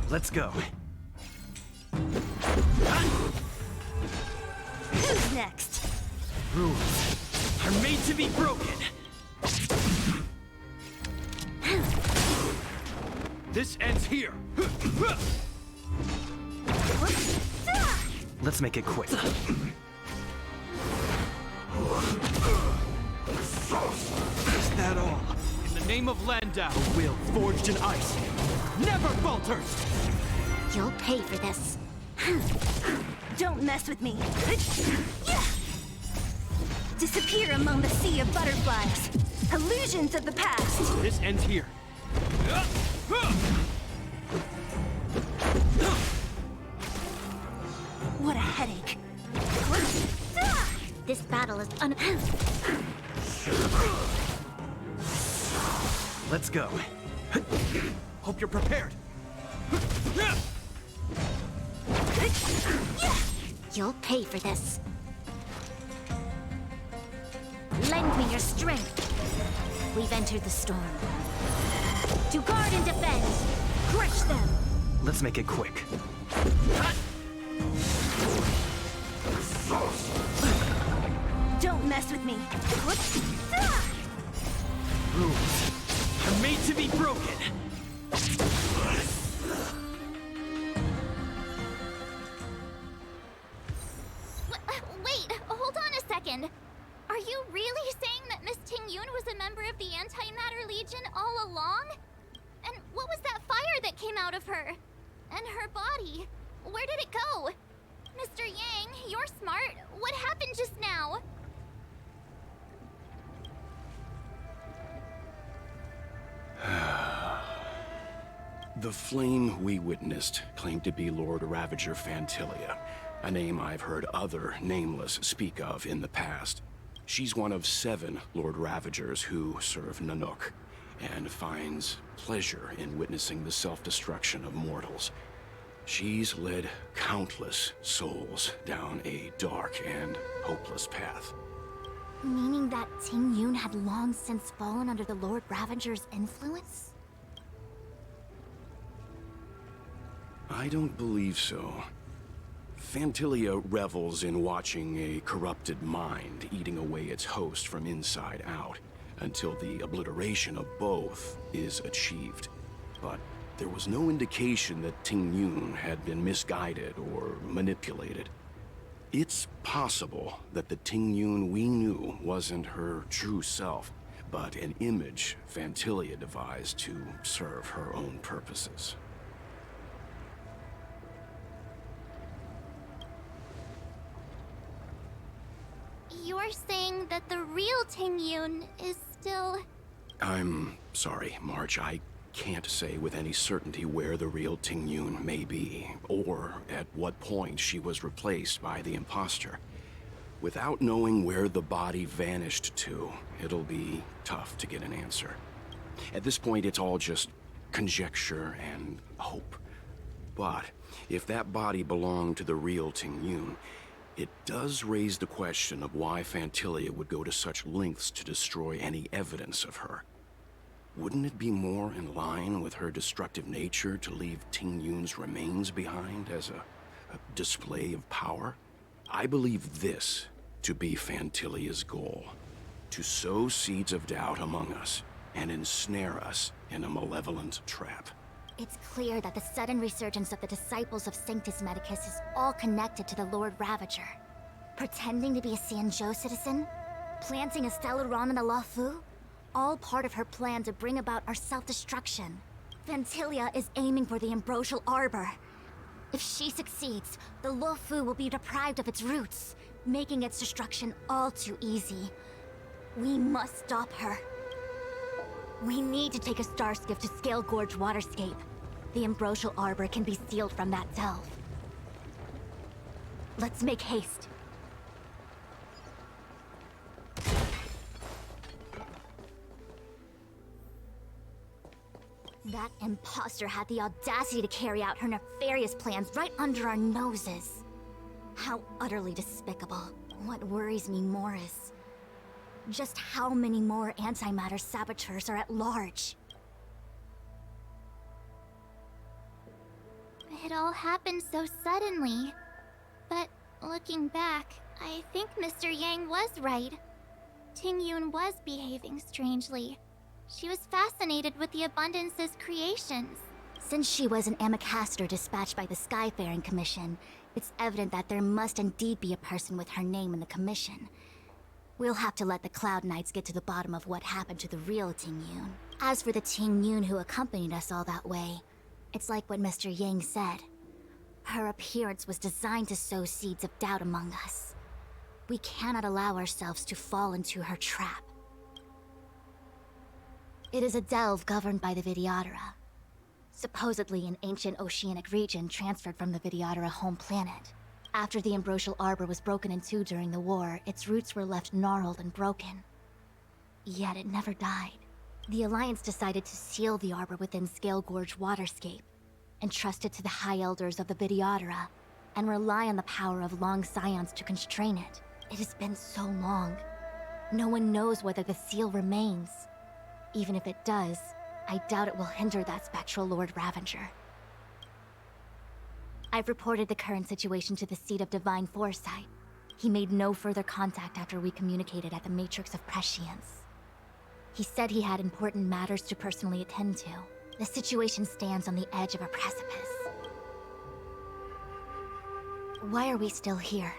Let's go. Who's next? Rules are made to be broken. This ends here. Let's make it quick. Is that all? In the name of Landau, a will forged in ice never falters! You'll pay for this. Don't mess with me. Disappear among the sea of butterflies. Illusions of the past. This ends here. What a headache. This battle is Let's go. Hope you're prepared. You'll pay for this. Lend me your strength. We've entered the storm. To guard and defend, crush them. Let's make it quick. Don't mess with me. Rules are made to be broken. Wait, hold on a second. Are you really saying that Miss Ting-Yun was a member of the Antimatter Legion all along? And what was that fire that came out of her? And her body? Where did it go? Mr. Yang, you're smart. What happened just now? The flame we witnessed claimed to be Lord Ravager Fantilia, a name I've heard other Nameless speak of in the past. She's one of 7 Lord Ravagers who serve Nanook, and finds pleasure in witnessing the self-destruction of mortals. She's led countless souls down a dark and hopeless path. Meaning that Ting Yun had long since fallen under the Lord Ravager's influence? I don't believe so. Phantilia revels in watching a corrupted mind eating away its host from inside out, until the obliteration of both is achieved. But there was no indication that Ting Yun had been misguided or manipulated. It's possible that the Ting Yun we knew wasn't her true self, but an image Phantilia devised to serve her own purposes. You're saying that the real Ting Yun is still... I'm sorry, March. I can't say with any certainty where the real Ting Yun may be, or at what point she was replaced by the imposter. Without knowing where the body vanished to, it'll be tough to get an answer. At this point, it's all just conjecture and hope. But if that body belonged to the real Ting Yun, it does raise the question of why Phantilia would go to such lengths to destroy any evidence of her. Wouldn't it be more in line with her destructive nature to leave Ting Yun's remains behind as a display of power? I believe this to be Phantilia's goal: to sow seeds of doubt among us and ensnare us in a malevolent trap. It's clear that the sudden resurgence of the disciples of Sanctus Medicus is all connected to the Lord Ravager. Pretending to be a Xianzhou citizen? Planting a Stellaron in the Luofu? All part of her plan to bring about our self-destruction. Phantilia is aiming for the Ambrosial Arbor. If she succeeds, the Luofu will be deprived of its roots, making its destruction all too easy. We must stop her. We need to take a star skiff to Scale Gorge Waterscape. The Ambrosial Arbor can be sealed from that delve. Let's make haste. That imposter had the audacity to carry out her nefarious plans right under our noses. How utterly despicable. What worries me more is just how many more antimatter saboteurs are at large. It all happened so suddenly. But looking back, I think Mr. Yang was right. Ting Yun was behaving strangely. She was fascinated with the Abundance's creations. Since she was an Amicastor dispatched by the Skyfaring Commission, it's evident that there must indeed be a person with her name in the commission. We'll have to let the Cloud Knights get to the bottom of what happened to the real Ting Yun. As for the Ting Yun who accompanied us all that way, it's like what Mr. Yang said. Her appearance was designed to sow seeds of doubt among us. We cannot allow ourselves to fall into her trap. It is a delve governed by the Vidyadhara. Supposedly an ancient oceanic region transferred from the Vidyadhara home planet. After the Ambrosial Arbor was broken in two during the war, its roots were left gnarled and broken. Yet it never died. The Alliance decided to seal the Arbor within Scale Gorge Waterscape, entrust it to the High Elders of the Vidyadhara, and rely on the power of long scions to constrain it. It has been so long. No one knows whether the seal remains. Even if it does, I doubt it will hinder that spectral Lord Ravager. I've reported the current situation to the Seat of Divine Foresight. He made no further contact after we communicated at the Matrix of Prescience. He said he had important matters to personally attend to. The situation stands on the edge of a precipice. Why are we still here?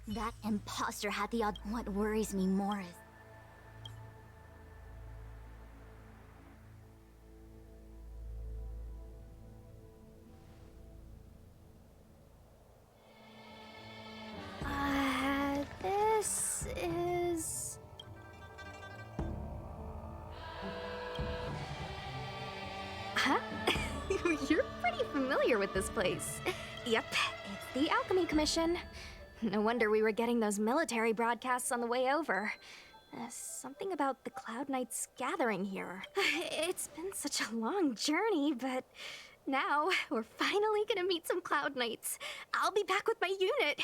That imposter had the odd. What worries me more is. This is... Huh? You're pretty familiar with this place. Yep, it's the Alchemy Commission. No wonder we were getting those military broadcasts on the way over. Something about the Cloud Knights gathering here. It's been such a long journey, but now we're finally gonna meet some Cloud Knights. I'll be back with my unit.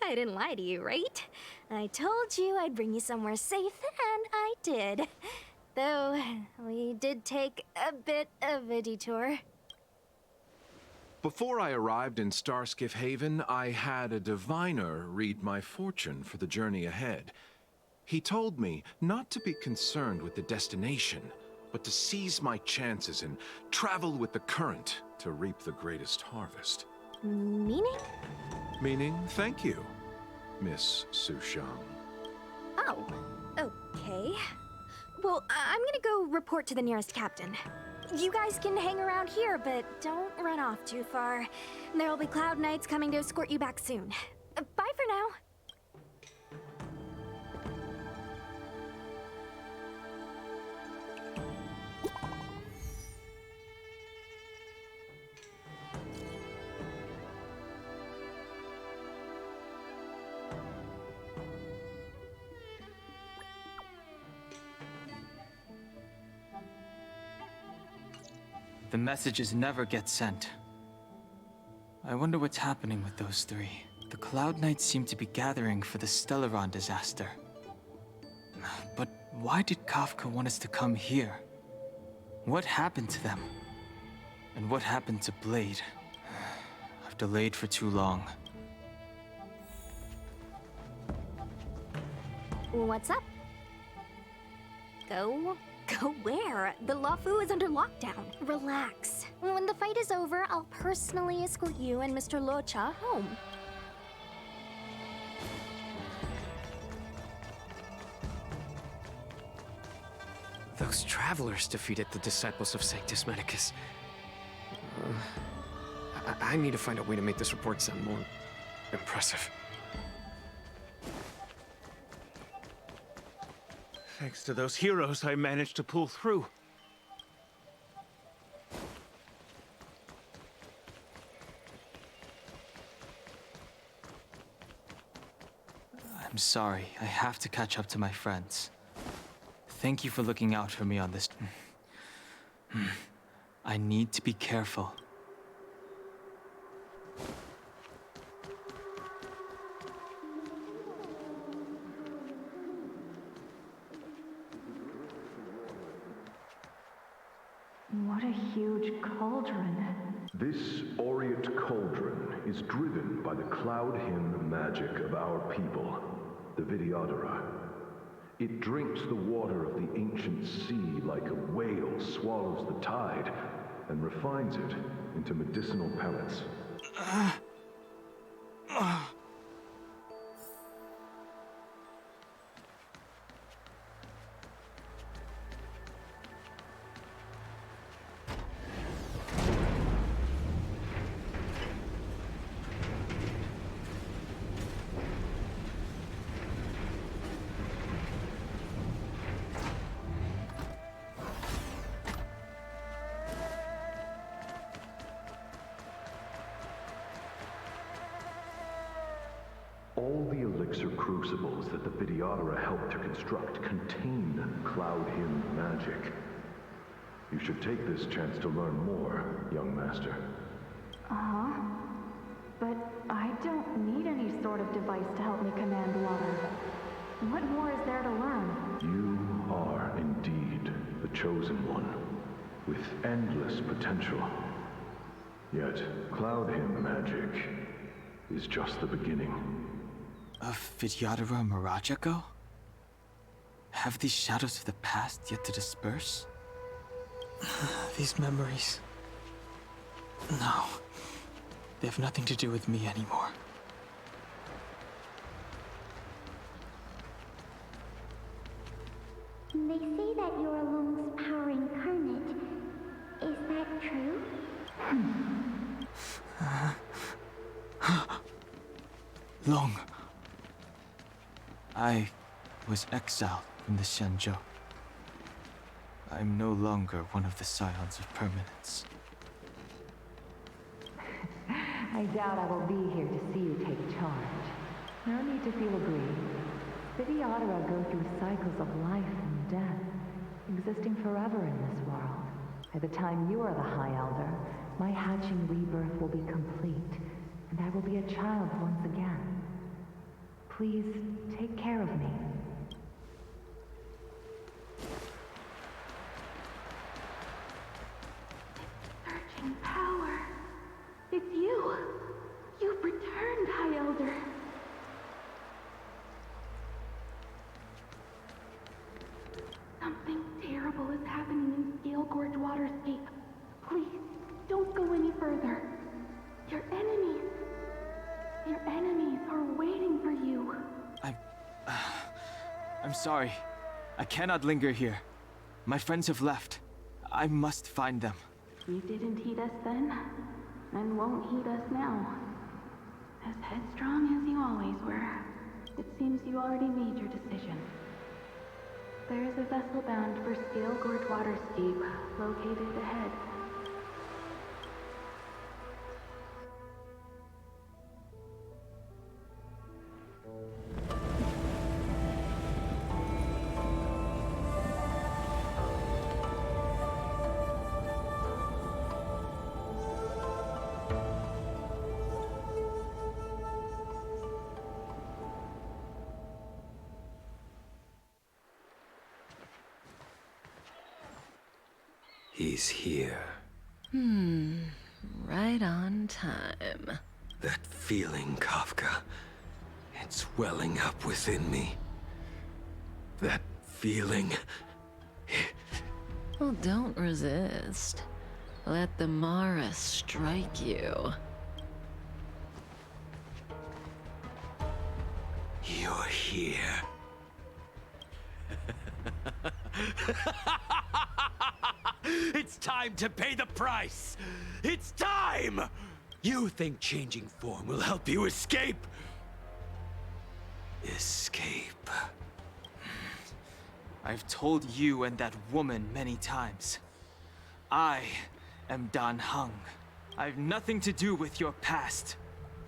I didn't lie to you, right? I told you I'd bring you somewhere safe, and I did. Though, we did take a bit of a detour. Before I arrived in Starskiff Haven, I had a diviner read my fortune for the journey ahead. He told me not to be concerned with the destination, but to seize my chances and travel with the current to reap the greatest harvest. Meaning? Meaning, thank you, Miss Sushang. Oh, okay. Well, I'm gonna go report to the nearest captain. You guys can hang around here, but don't run off too far. There'll be Cloud Knights coming to escort you back soon. Bye for now. The messages never get sent. I wonder what's happening with those three. The Cloud Knights seem to be gathering for the Stellaron disaster. But why did Kafka want us to come here? What happened to them? And what happened to Blade? I've delayed for too long. What's up? Go where? The Luofu is under lockdown. Relax. When the fight is over, I'll personally escort you and Mr. Locha home. Those travelers defeated the disciples of Sanctus Medicus. I need to find a way to make this report sound more impressive. Thanks to those heroes, I managed to pull through. I'm sorry. I have to catch up to my friends. Thank you for looking out for me on this. I need to be careful. What a huge cauldron. This aureate cauldron is driven by the cloud hymn magic of our people, the Vidyadhara. It drinks the water of the ancient sea like a whale swallows the tide, and refines it into medicinal pellets. All the elixir crucibles that the Vidyadhara helped to construct contain cloud hymn magic. You should take this chance to learn more, young master. Uh-huh. But I don't need any sort of device to help me command water. What more is there to learn? You are indeed the chosen one, with endless potential. Yet, cloud hymn magic is just the beginning. Of Vidyadhara Mirajako? Have these shadows of the past yet to disperse? These memories... No. They have nothing to do with me anymore. They say that you're Lung's power incarnate. Is that true? Long. I was exiled from the Xianzhou. I'm no longer one of the Scions of Permanence. I doubt I will be here to see you take charge. No need to feel aggrieved. Videodora go through cycles of life and death, existing forever in this world. By the time you are the High Elder, my hatching rebirth will be complete, and I will be a child once again. Please, take care of me. Surging power. It's you. You've returned, High Elder. Something terrible is happening in Scale Gorge Waterscape. Please, don't go any further. Your enemies are waiting for you. I'm sorry. I cannot linger here. My friends have left. I must find them. You didn't heed us then, and won't heed us now. As headstrong as you always were, it seems you already made your decision. There is a vessel bound for Scale Gorge Waterscape, located ahead. He's here. Right on time. That feeling, Kafka. It's welling up within me. That feeling. Well, don't resist. Let the Mara strike you. You're here. It's time to pay the price! It's time! You think changing form will help you escape? Escape. I've told you and that woman many times. I am Dan Heng. I've nothing to do with your past.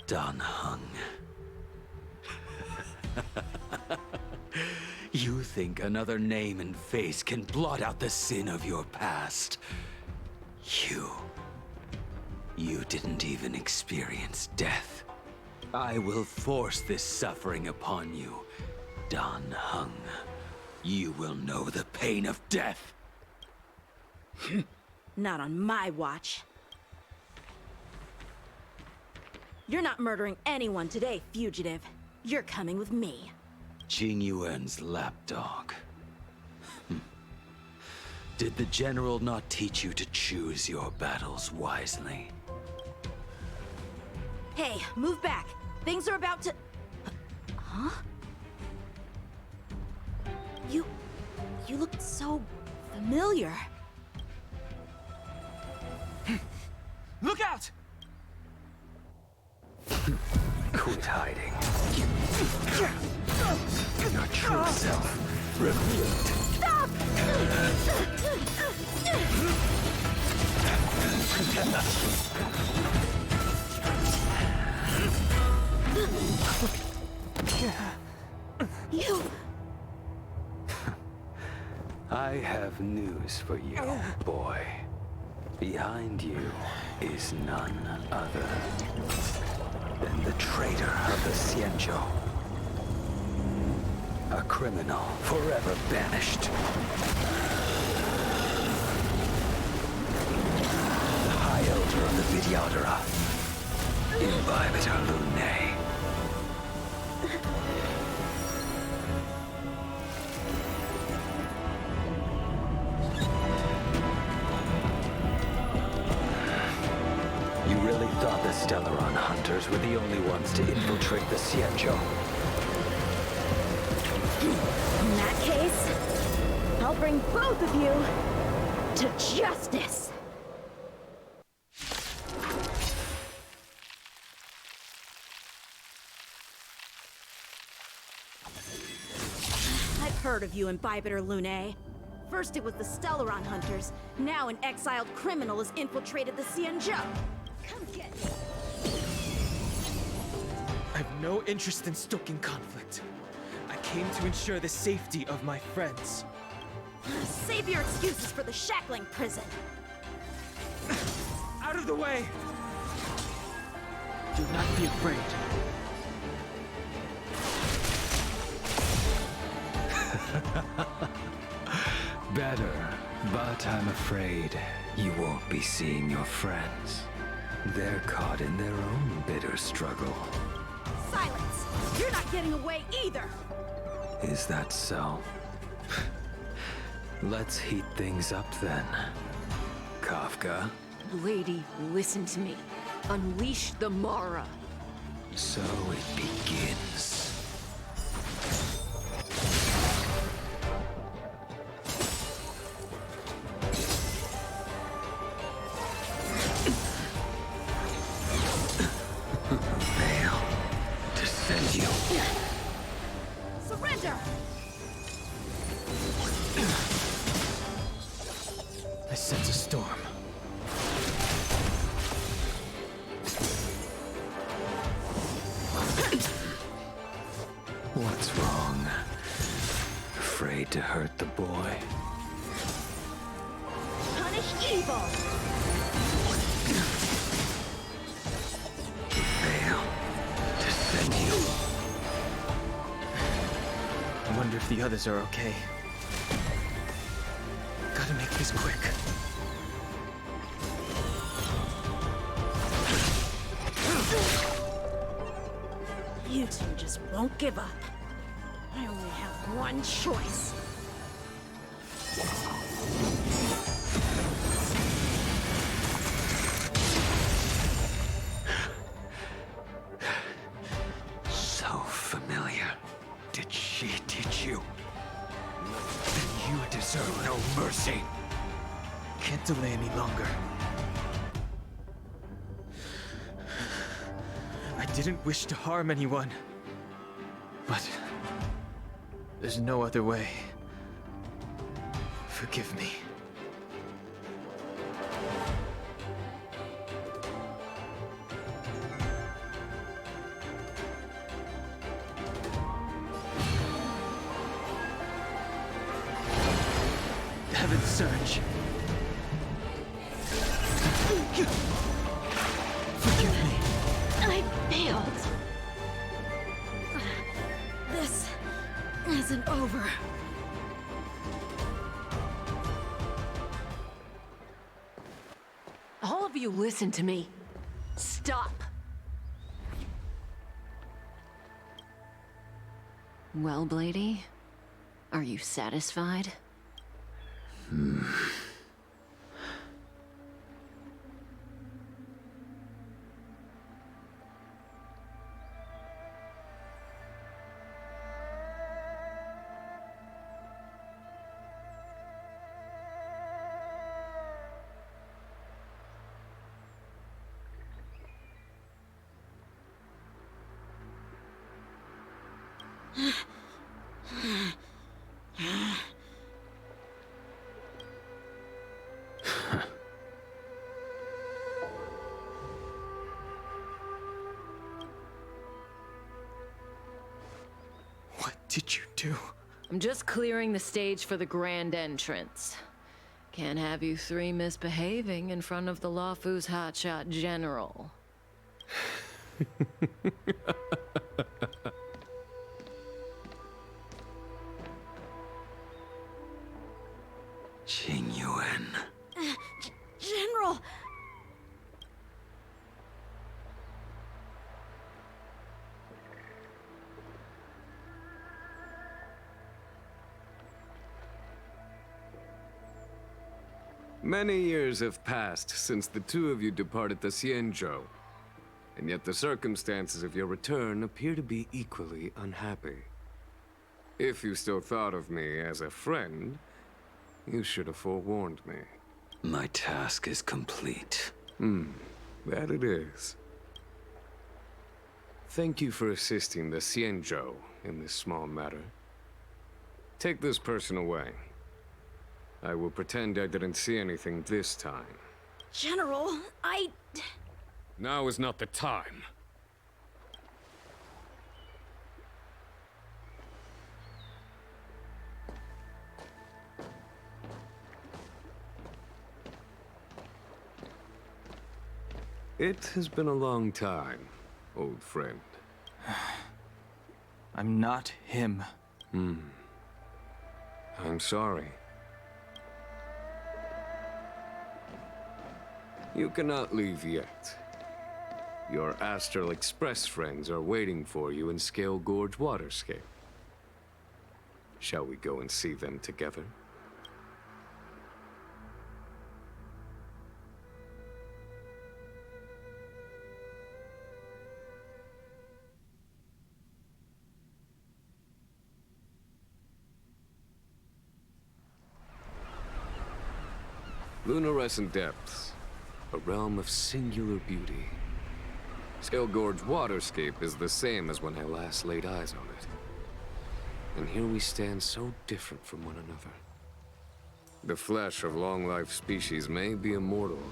Dan Heng. You think another name and face can blot out the sin of your past? You didn't even experience death. I will force this suffering upon you, Dan Heng. You will know the pain of death. Not on my watch. You're not murdering anyone today, fugitive. You're coming with me. Jing Yuan's lapdog. Did the General not teach you to choose your battles wisely? Hey, move back. Things are about to... Huh? You look so familiar. Look out! Quit hiding. Your true self revealed. Stop! You... I have news for you, boy. Behind you is none other than the traitor of the Xianzhou. A criminal forever banished. The High Elder of the Videodora. Imbibitor Lunae. You really thought the Stellaron hunters were the only ones to infiltrate the Xianzhou? In that case, I'll bring both of you to justice! I've heard of you, Imbibitor Lunae. First it was the Stellaron Hunters, now an exiled criminal has infiltrated the Xianzhou. Come get me! I have no interest in stoking conflict. I came to ensure the safety of my friends. Save your excuses for the shackling prison! Out of the way! Do not be afraid. Better, but I'm afraid you won't be seeing your friends. They're caught in their own bitter struggle. Silence! You're not getting away either! Is that so? Let's heat things up then. Kafka? Lady, listen to me. Unleash the Mara. So it begins. Veil. Descend you. Surrender! I sense a storm. What's wrong? Afraid to hurt the boy? Punish evil! Veil. Descend you. I wonder if the others are okay. Gotta make this quick. You two just won't give up. I only have one choice. So familiar. Did she teach you? Then you deserve no mercy. Can't delay any longer. I didn't wish to harm anyone. But there's no other way. Forgive me. Heaven's Surge. Forgive me. I failed. This isn't over. All of you listen to me. Stop. Well, Blady, are you satisfied? What did you do? I'm just clearing the stage for the grand entrance. Can't have you three misbehaving in front of the Luofu's hotshot general. Qing Yuan. General! Many years have passed since the two of you departed the Xianzhou, and yet the circumstances of your return appear to be equally unhappy. If you still thought of me as a friend, You should have forewarned me. My task is complete. That it is. Thank you for assisting the Xianzhou in this small matter. Take this person away. I will pretend I didn't see anything this time. General, Now is not the time. It has been a long time, old friend. I'm not him. I'm sorry. You cannot leave yet. Your Astral Express friends are waiting for you in Scale Gorge Waterscape. Shall we go and see them together? Lunarescent Depths, a realm of singular beauty. Scale Gorge Waterscape is the same as when I last laid eyes on it. And here we stand so different from one another. The flesh of long-life species may be immortal,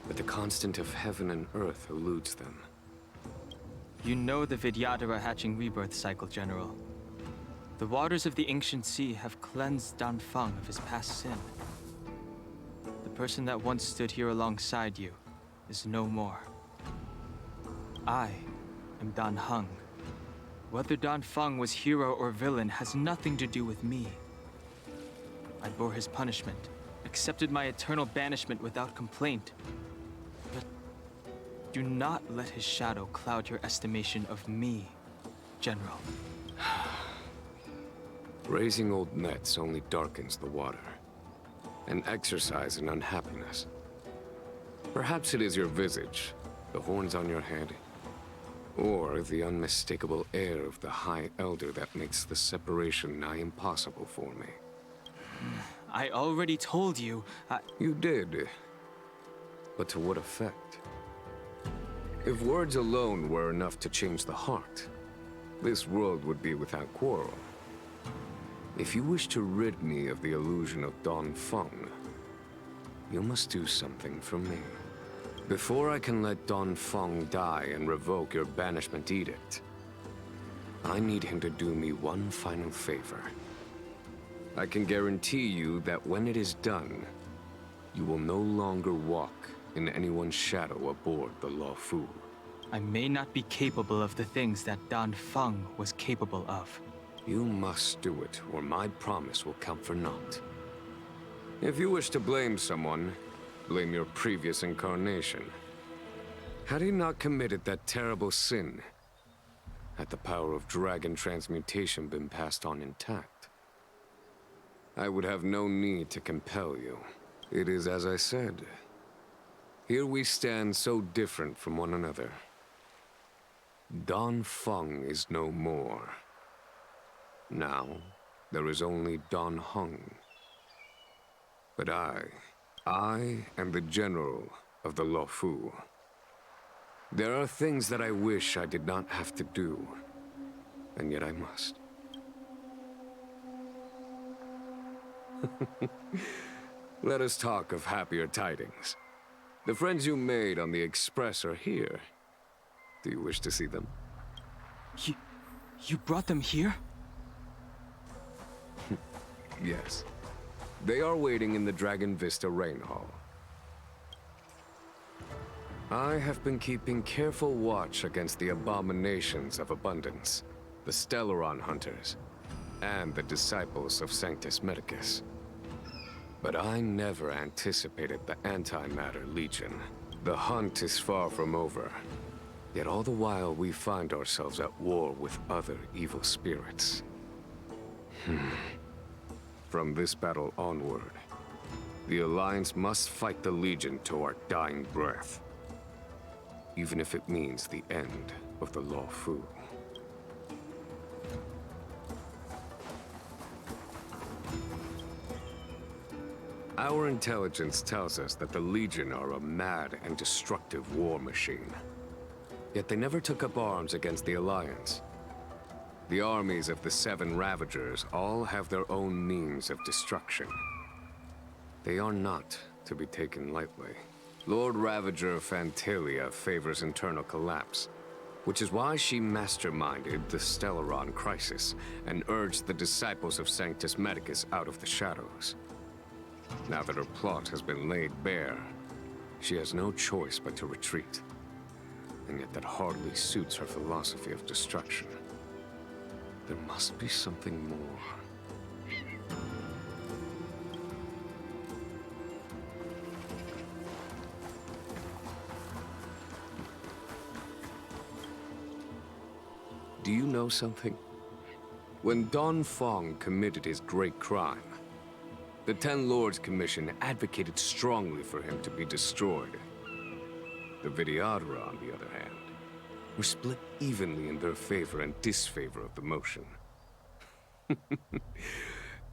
but the constant of heaven and earth eludes them. You know the Vidyadhara hatching rebirth cycle, General. The waters of the ancient sea have cleansed Danfeng of his past sin. The person that once stood here alongside you is no more. I am Dan Heng. Whether Danfeng was hero or villain has nothing to do with me. I bore his punishment, accepted my eternal banishment without complaint. But do not let his shadow cloud your estimation of me, General. Raising old nets only darkens the water. An exercise in unhappiness. Perhaps it is your visage, the horns on your head, or the unmistakable air of the High Elder that makes the separation nigh impossible for me. I already told you, You did. But to what effect? If words alone were enough to change the heart, this world would be without quarrel. If you wish to rid me of the illusion of Danfeng, you must do something for me. Before I can let Danfeng die and revoke your banishment edict, I need him to do me one final favor. I can guarantee you that when it is done, you will no longer walk in anyone's shadow aboard the Luofu. I may not be capable of the things that Danfeng was capable of. You must do it, or my promise will count for naught. If you wish to blame someone, blame your previous incarnation. Had he not committed that terrible sin, had the power of dragon transmutation been passed on intact, I would have no need to compel you. It is as I said. Here we stand so different from one another. Danfeng is no more. Now, there is only Dan Heng. But I am the general of the Luofu. There are things that I wish I did not have to do, and yet I must. Let us talk of happier tidings. The friends you made on the Express are here. Do you wish to see them? You brought them here? Yes. They are waiting in the Dragon Vista Rain Hall. I have been keeping careful watch against the abominations of abundance, the Stellaron hunters, and the disciples of Sanctus Medicus. But I never anticipated the Antimatter Legion. The hunt is far from over, yet all the while we find ourselves at war with other evil spirits. From this battle onward, the Alliance must fight the Legion to our dying breath. Even if it means the end of the Luofu. Our intelligence tells us that the Legion are a mad and destructive war machine. Yet they never took up arms against the Alliance. The armies of the Seven Ravagers all have their own means of destruction. They are not to be taken lightly. Lord Ravager Fantalia favors internal collapse, which is why she masterminded the Stellaron crisis and urged the disciples of Sanctus Medicus out of the shadows. Now that her plot has been laid bare, she has no choice but to retreat. And yet that hardly suits her philosophy of destruction. There must be something more. Do you know something? When Don Fong committed his great crime, the Ten Lords Commission advocated strongly for him to be destroyed. The Vidyadhara, on the other hand, were split evenly in their favor and disfavor of the motion.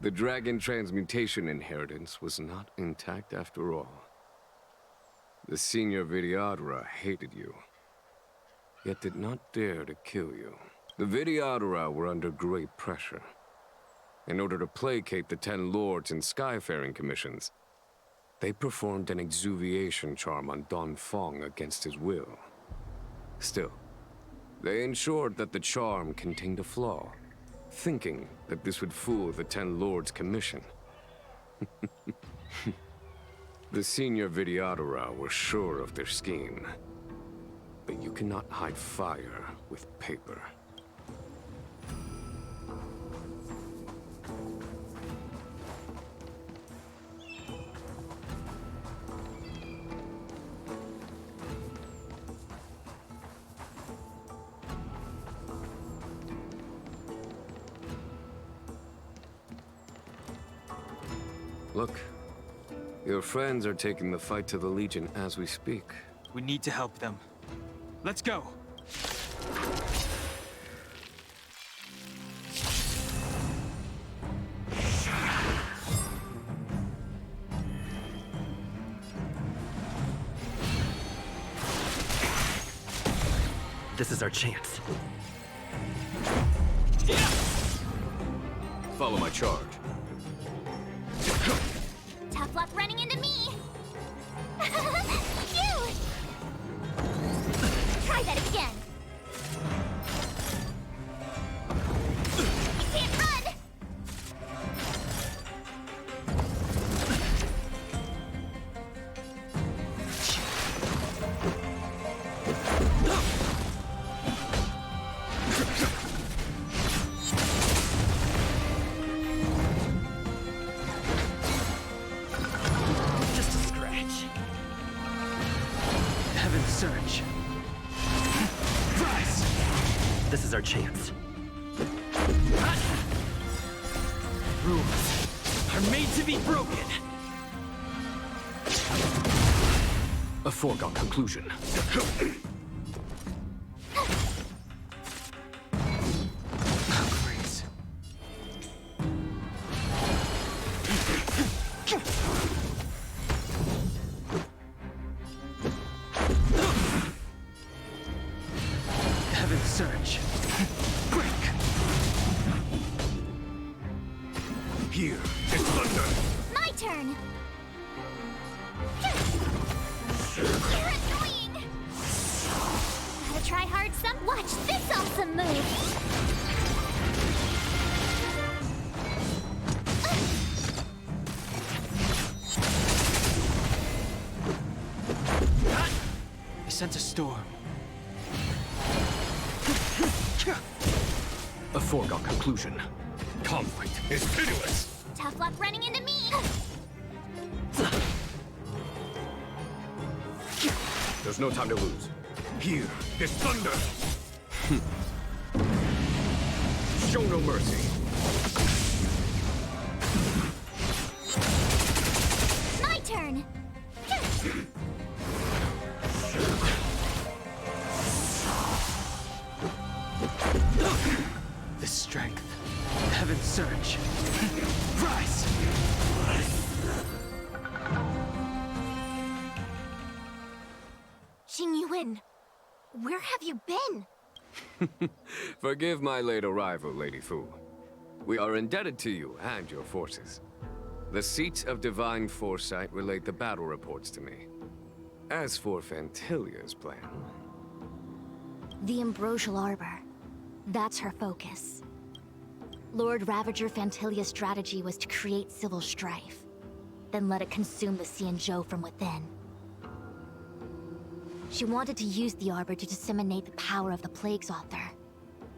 The Dragon Transmutation inheritance was not intact after all. The Senior Vidyadhara hated you, yet did not dare to kill you. The Vidyadhara were under great pressure. In order to placate the Ten Lords and Skyfaring Commissions, they performed an exuviation charm on Don Fong against his will. Still, they ensured that the charm contained a flaw, thinking that this would fool the Ten Lords Commission. The Senior Vidyadhara were sure of their scheme, but you cannot hide fire with paper. Look, your friends are taking the fight to the Legion as we speak. We need to help them. Let's go! This is our chance. Follow my charge. Tough luck running into me! Phew! Try that again! You can't run! Surge. Rise! This is our chance. Rules are made to be broken. A foregone conclusion. Grace. Surge. Break. Here is thunder. My turn. You're annoying. Gotta try hard some. Watch this awesome move. I sent a storm. A foregone conclusion. Conflict is pitiless. Tough luck running into me. There's no time to lose. Here is thunder. Show no mercy. My turn. The strength. Heaven's surge. Rise! Yuan, where have you been? Forgive my late arrival, Lady Fu. We are indebted to you and your forces. The Seat of Divine Foresight relayed the battle reports to me. As for Fantilia's plan... The Ambrosial Arbor. That's her focus. Lord Ravager Fantilia's strategy was to create civil strife, then let it consume the Xianzhou from within. She wanted to use the Arbor to disseminate the power of the Plague's author,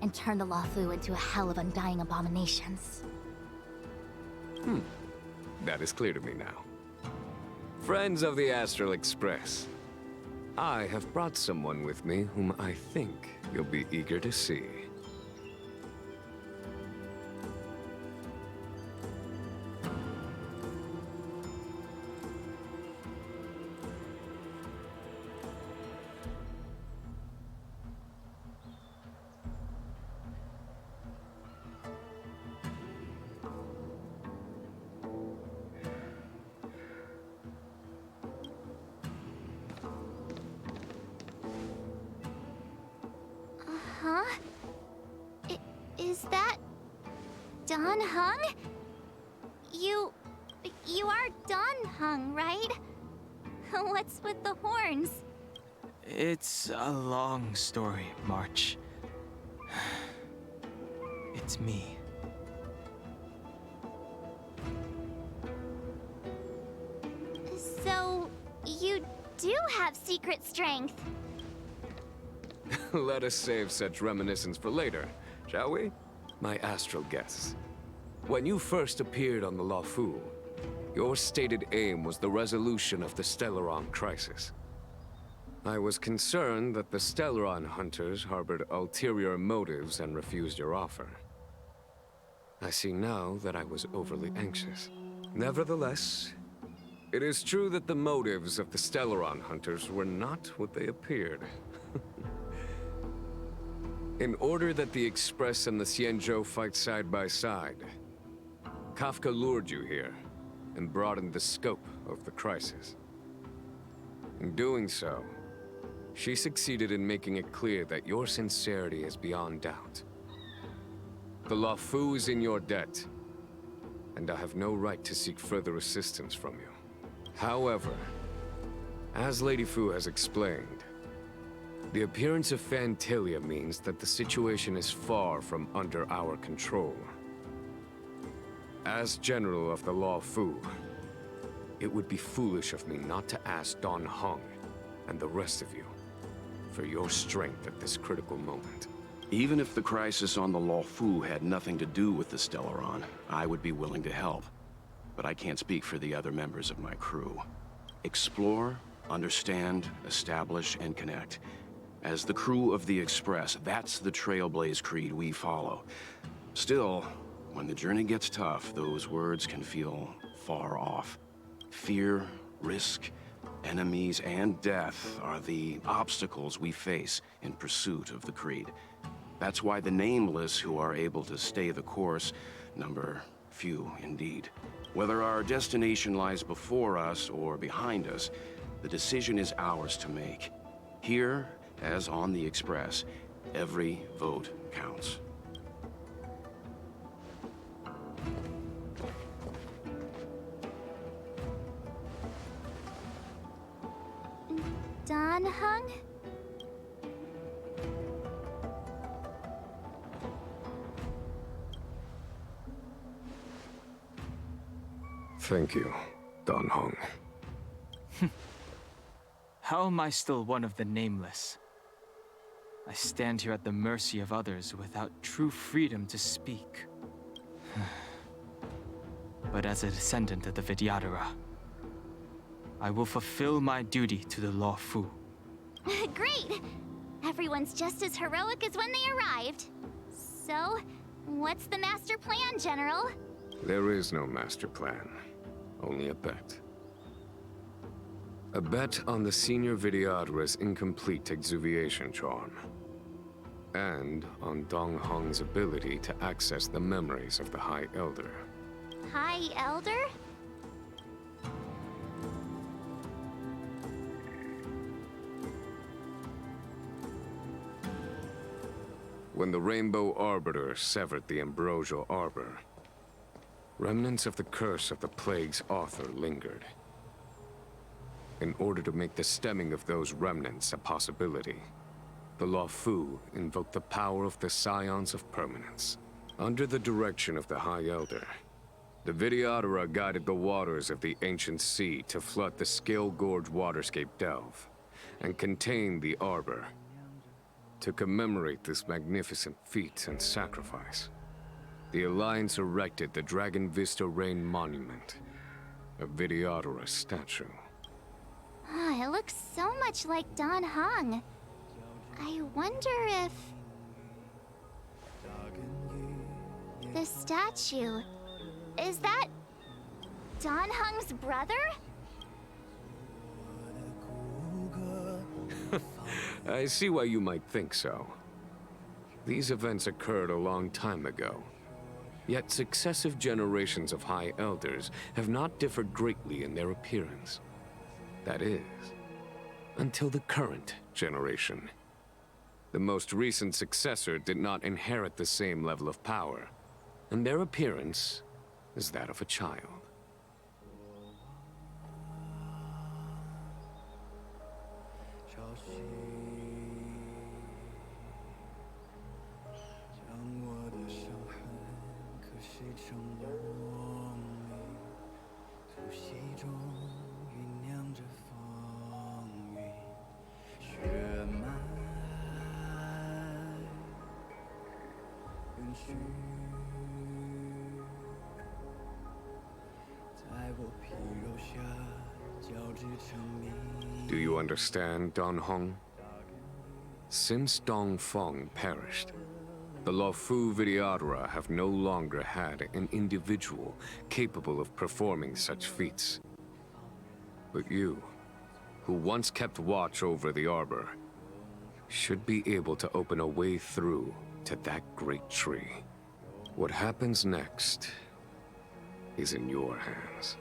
and turn the Luofu into a hell of undying abominations. That is clear to me now. Friends of the Astral Express, I have brought someone with me whom I think you'll be eager to see. Huh? Is that... Dan Heng? You are Dan Heng, right? What's with the horns? It's a long story, March. It's me. So, you do have secret strength. Let us save such reminiscence for later, shall we? My astral guests. When you first appeared on the Luofu, your stated aim was the resolution of the Stellaron crisis. I was concerned that the Stellaron hunters harbored ulterior motives and refused your offer. I see now that I was overly anxious. Nevertheless, it is true that the motives of the Stellaron hunters were not what they appeared. In order that the Express and the Xianzhou fight side by side, Kafka lured you here and broadened the scope of the crisis. In doing so, she succeeded in making it clear that your sincerity is beyond doubt. The Luofu is in your debt, and I have no right to seek further assistance from you. However, as Lady Fu has explained, the appearance of Fantilia means that the situation is far from under our control. As General of the Luofu, it would be foolish of me not to ask Dan Heng and the rest of you for your strength at this critical moment. Even if the crisis on the Luofu had nothing to do with the Stellaron, I would be willing to help. But I can't speak for the other members of my crew. Explore, understand, establish, and connect. As the crew of the Express, that's the Trailblaze creed we follow. Still, when the journey gets tough, those words can feel far off. Fear, risk, enemies, and death are the obstacles we face in pursuit of the creed. That's why the nameless who are able to stay the course number few indeed. Whether our destination lies before us or behind us, the decision is ours to make. Here, as on the Express, every vote counts. Dan Heng? Thank you, Dan Heng. How am I still one of the nameless? I stand here at the mercy of others without true freedom to speak. But as a descendant of the Vidyadhara, I will fulfill my duty to the Luofu. Great! Everyone's just as heroic as when they arrived. So, what's the master plan, General? There is no master plan, only a bet. A bet on the senior Vidyadhara's incomplete exuviation charm. And on Dong Hong's ability to access the memories of the High Elder. High Elder? when the Rainbow Arbiter severed the Ambrosial Arbor, remnants of the curse of the plague's author lingered. In order to make the stemming of those remnants a possibility, the Luofu invoked the power of the Scions of Permanence. Under the direction of the High Elder, the Videodora guided the waters of the ancient sea to flood the Scale Gorge waterscape delve and contain the Arbor. To commemorate this magnificent feat and sacrifice, the Alliance erected the Dragon Vista Rain Monument, a Videodora statue. Ah, it looks so much like Dan Heng. I wonder if... the statue... is that... Dan Heng's brother? I see why you might think so. These events occurred a long time ago. Yet successive generations of High Elders have not differed greatly in their appearance. That is, until the current generation. The most recent successor did not inherit the same level of power, and their appearance is that of a child. Do you understand, Dan Heng? Since Dongfeng perished, the Luofu Videodora have no longer had an individual capable of performing such feats. But you, who once kept watch over the Arbor, should be able to open a way through to that great tree. What happens next is in your hands.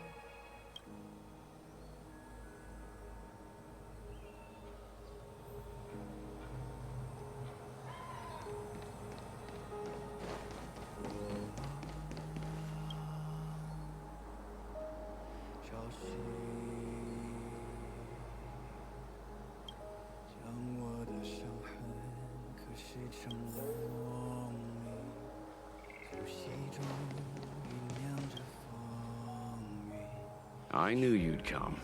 I knew you'd come.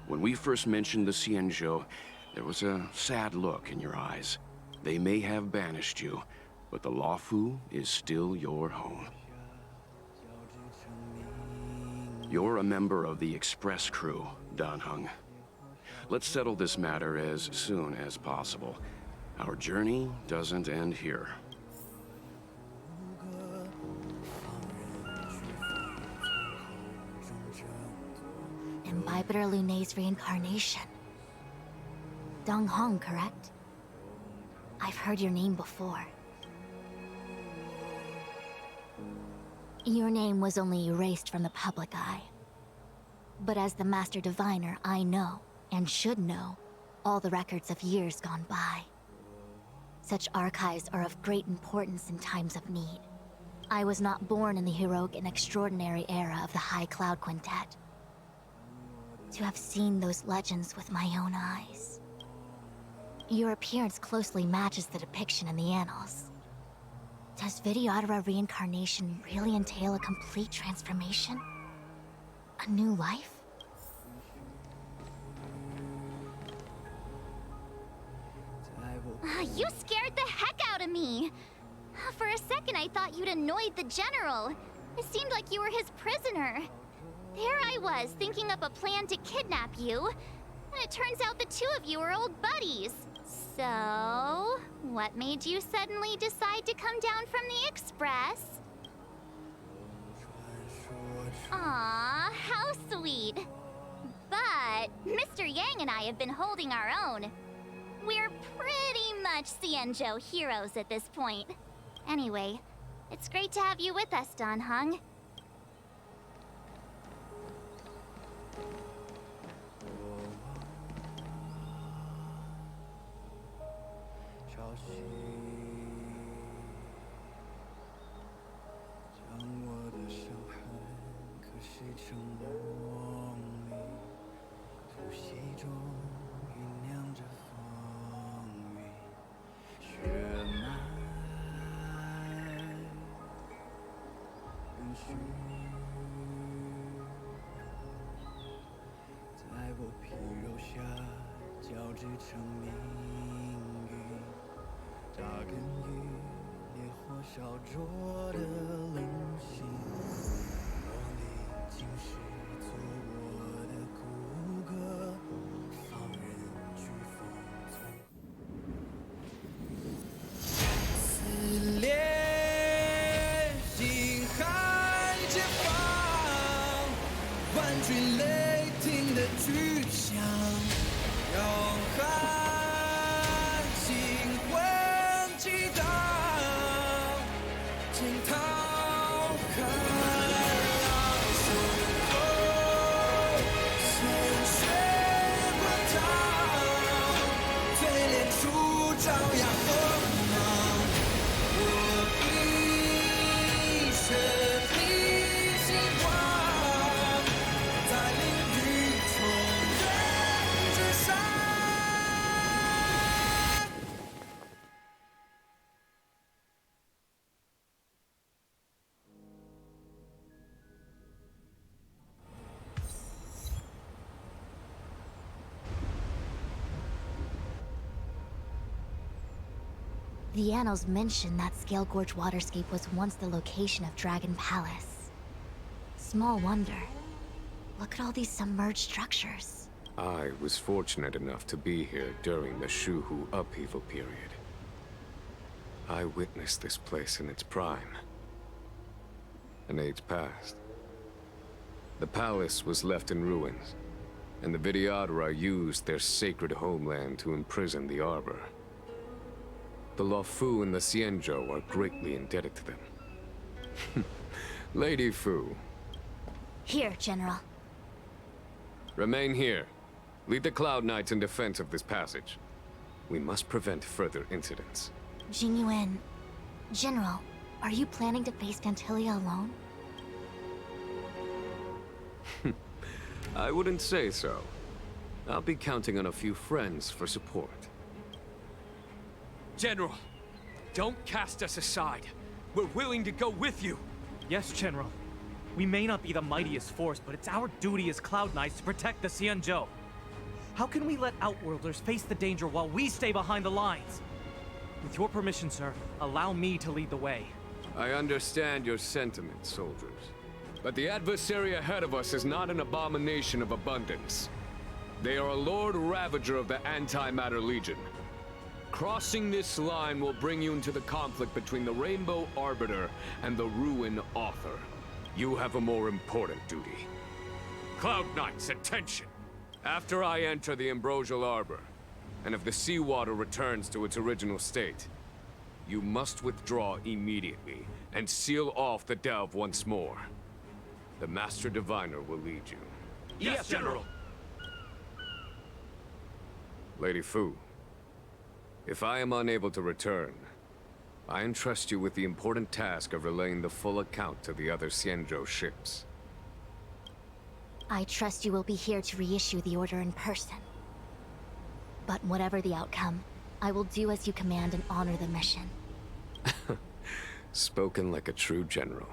When we first mentioned the Xianzhou, there was a sad look in your eyes. They may have banished you, but the Luofu is still your home. You're a member of the Express crew, Dan Heng. Let's settle this matter as soon as possible. Our journey doesn't end here. Imbibitor Lunay's reincarnation. Dong Heng, correct? I've heard your name before. Your name was only erased from the public eye. But as the Master Diviner, I know, and should know, all the records of years gone by. Such archives are of great importance in times of need. I was not born in the heroic and extraordinary era of the High Cloud Quintet. To have seen those legends with my own eyes. Your appearance closely matches the depiction in the annals. Does Videodora reincarnation really entail a complete transformation? A new life? You scared the heck out of me! For a second I thought you'd annoyed the General. It seemed like you were his prisoner. There I was, thinking up a plan to kidnap you. And it turns out the two of you are old buddies. So, what made you suddenly decide to come down from the Express? Aw, how sweet. But Mr. Yang and I have been holding our own. We're pretty much Xianzhou heroes at this point. Anyway, it's great to have you with us, Dan Heng. The annals mention that Scale Gorge waterscape was once the location of Dragon Palace. Small wonder. Look at all these submerged structures. I was fortunate enough to be here during the Shuhu upheaval period. I witnessed this place in its prime. An age passed. The palace was left in ruins, and the Vidyadhara used their sacred homeland to imprison the Arbor. The Luofu and the Xianzhou are greatly indebted to them. Lady Fu. Here, General. Remain here. Lead the Cloud Knights in defense of this passage. We must prevent further incidents. Jingyuan. General, are you planning to face Vantilia alone? I wouldn't say so. I'll be counting on a few friends for support. General, don't cast us aside. We're willing to go with you. Yes, General. We may not be the mightiest force, but it's our duty as Cloud Knights to protect the Xianzhou. How can we let Outworlders face the danger while we stay behind the lines? With your permission, sir, allow me to lead the way. I understand your sentiments, soldiers. But the adversary ahead of us is not an abomination of abundance. They are a Lord Ravager of the Antimatter Legion. Crossing this line will bring you into the conflict between the Rainbow Arbiter and the Ruin Author. You have a more important duty. Cloud Knights, attention! After I enter the Ambrosial Arbor, and if the seawater returns to its original state, you must withdraw immediately and seal off the delve once more. The Master Diviner will lead you. Yes, General! Lady Fu, if I am unable to return, I entrust you with the important task of relaying the full account to the other Xianzhou ships. I trust you will be here to reissue the order in person. But whatever the outcome, I will do as you command and honor the mission. Spoken like a true general.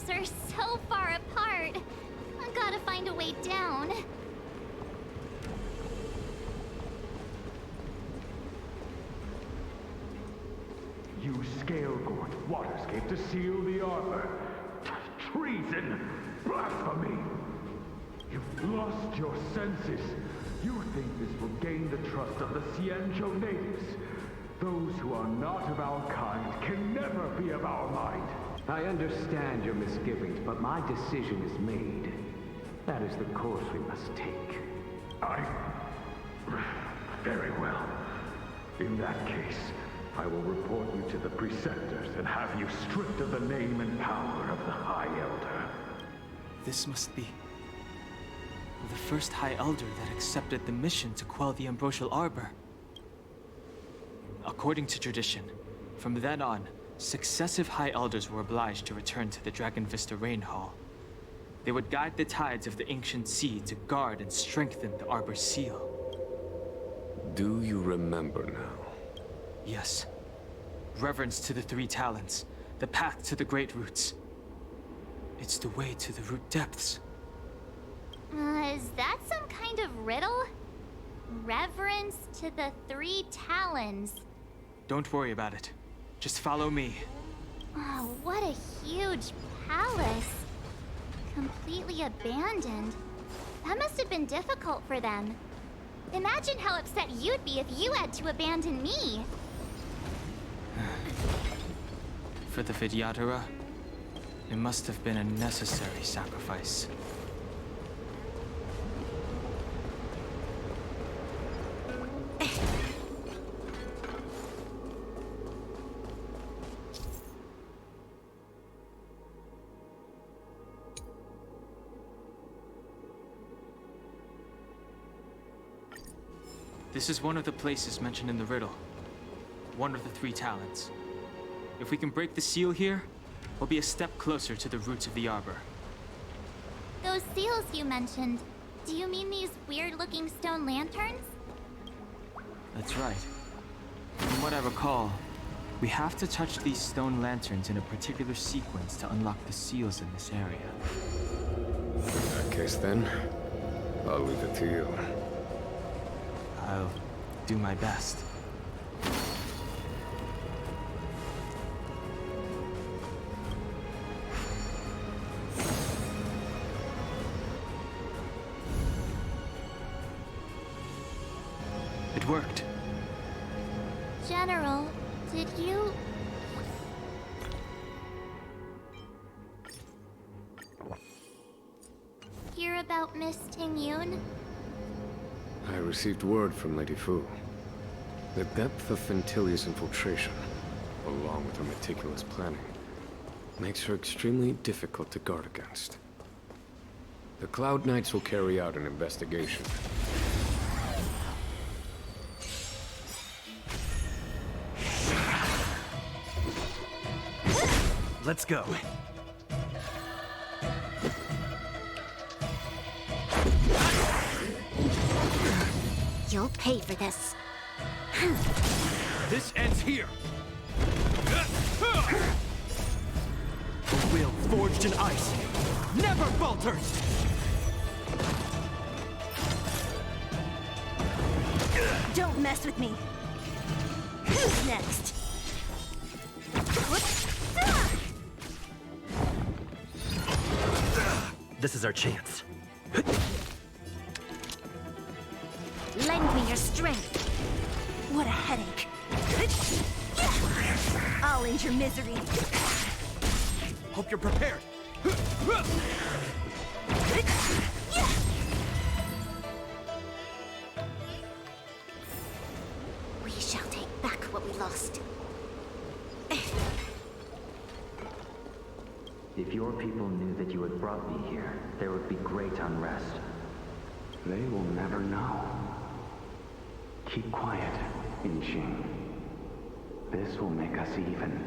stairs are so far apart. I gotta find a way down. You scale-gorge waterscape to seal the arbor. Treason! Blasphemy! You've lost your senses. You think this will gain the trust of the Xianzhou natives. Those who are not of our kind can never be of our mind. I understand your misgivings, but my decision is made. That is the course we must take. Very well. In that case, I will report you to the preceptors and have you stripped of the name and power of the High Elder. This must be the first High Elder that accepted the mission to quell the Ambrosial Arbor. According to tradition, from then on, successive High Elders were obliged to return to the Dragon Vista Rain Hall. They would guide the tides of the ancient sea to guard and strengthen the Arbor's seal. Do you remember now? Yes. Reverence to the Three Talents, the path to the Great Roots. It's the way to the root depths. Is that some kind of riddle? Reverence to the Three Talons. Don't worry about it. Just follow me. Oh, what a huge palace. Completely abandoned. That must have been difficult for them. Imagine how upset you'd be if you had to abandon me. For the Vidyadhara, it must have been a necessary sacrifice. This is one of the places mentioned in the riddle. One of the Three Talents. If we can break the seal here, we'll be a step closer to the roots of the arbor. Those seals you mentioned, do you mean these weird-looking stone lanterns? That's right. From what I recall, we have to touch these stone lanterns in a particular sequence to unlock the seals in this area. In that case then, I'll leave it to you. I'll do my best. It worked. General, did you... hear about Miss Tingyun? I received word from Lady Fu. The depth of Fentilia's infiltration, along with her meticulous planning, makes her extremely difficult to guard against. The Cloud Knights will carry out an investigation. Let's go. You'll pay for this. This ends here. A will forged in ice never falters. Don't mess with me. Who's next? This is our chance. Lend me your strength. What a headache. I'll end your misery. Hope you're prepared. We shall take back what we lost. If your people knew that you had brought me here, there would be great unrest. They will never know. Keep quiet, Inxing. This will make us even.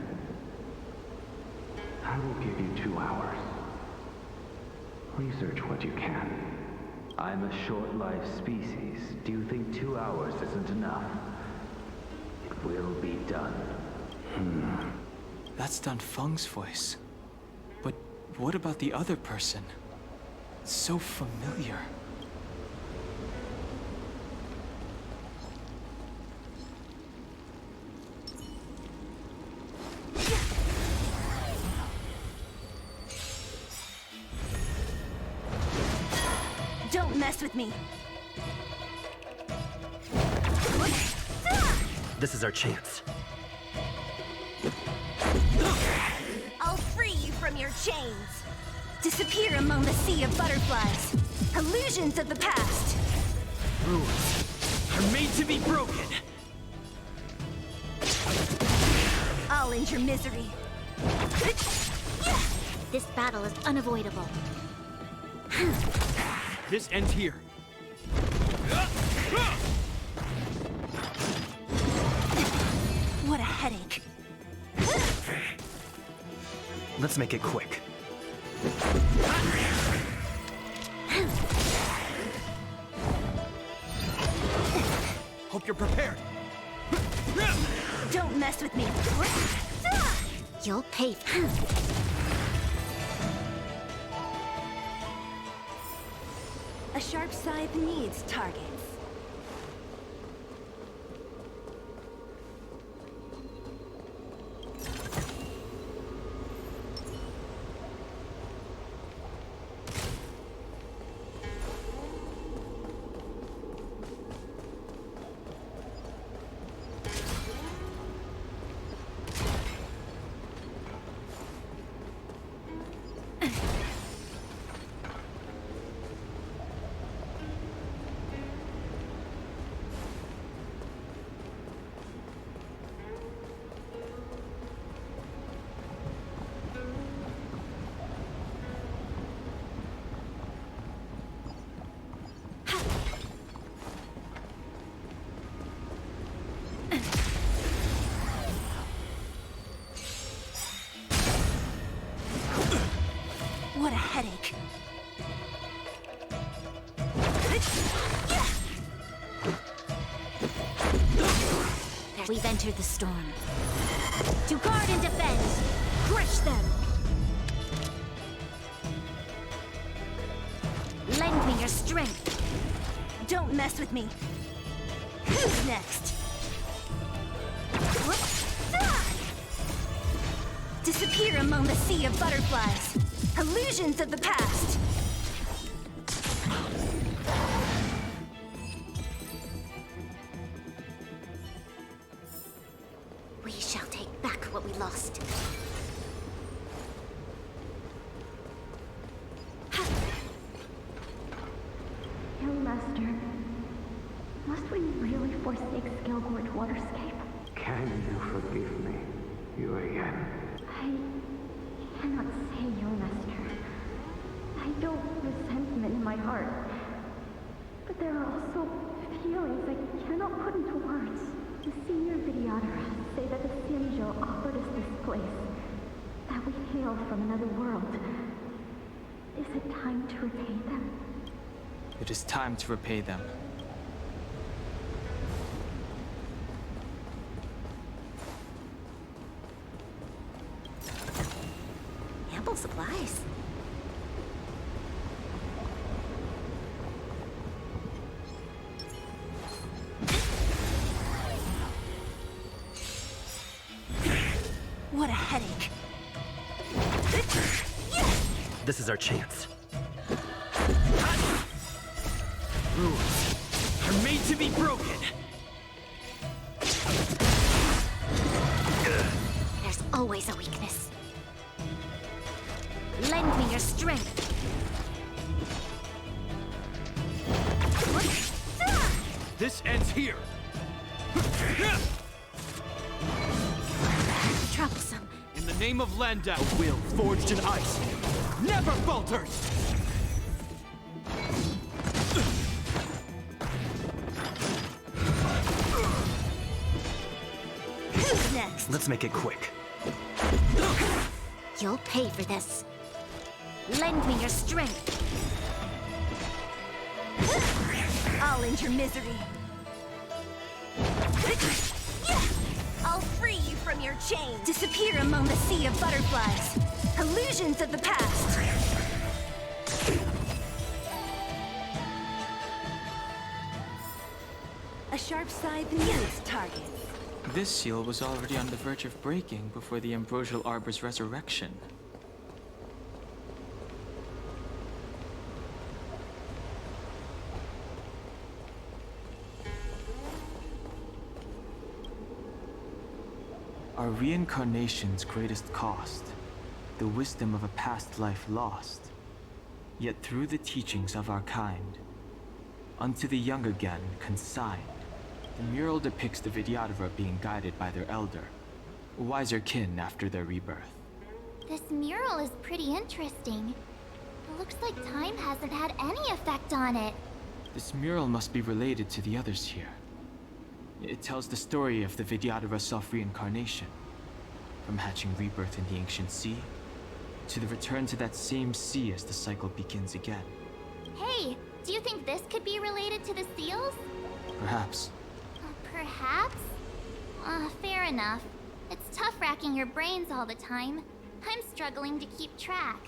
I will give you 2 hours. Research what you can. I'm a short-lived species. Do you think 2 hours isn't enough? It will be done. That's Dunfeng's voice. But What about the other person? It's so familiar. Don't mess with me. This is our chance. I'll free you from your chains. Disappear among the sea of butterflies. Illusions of the past. Rules are made to be broken. I'll end your misery. This battle is unavoidable. This ends here. What a headache. Let's make it quick. Hope you're prepared. Don't mess with me. You'll pay for A sharp scythe needs targets. What a headache. We've entered the storm. To guard and defend. Crush them. Lend me your strength. Don't mess with me. Who's next? Disappear among the sea of butterflies. Illusions of the past. We shall take back what we lost. Young Master, must we really forsake Skelgorge Waterscape? Can you forgive me, Yuan? I cannot say, Young Master. I don't resentment in my heart. But there are also feelings I cannot put into words. The senior Videoteras say that the Xianzhou offered us this place, that we hail from another world. Is it time to repay them? It is time to repay them. Ample supplies. What a headache. This is our chance. Rules are made to be broken. There's always a weakness. Lend me your strength. This ends here. Troublesome. In the name of Landau, will forged in ice never falters. Who's next? Let's make it quick. You'll pay for this. Lend me your strength. I'll end your misery. I'll free you from your chains. Disappear among the sea of butterflies. Illusions of the past! A sharp scythe needs target. This seal was already on the verge of breaking before the Ambrosial Arbor's resurrection. Our reincarnation's greatest cost, the wisdom of a past life lost, yet through the teachings of our kind, unto the young again consigned. The mural depicts the Vidyadhara being guided by their elder, wiser kin after their rebirth. This mural is pretty interesting. It looks like time hasn't had any effect on it. This mural must be related to the others here. It tells the story of the Vidyadhara self-reincarnation, from hatching rebirth in the ancient sea, to the return to that same sea as the cycle begins again. Hey, do you think this could be related to the seals? Perhaps. Perhaps? Fair enough. It's tough racking your brains all the time. I'm struggling to keep track.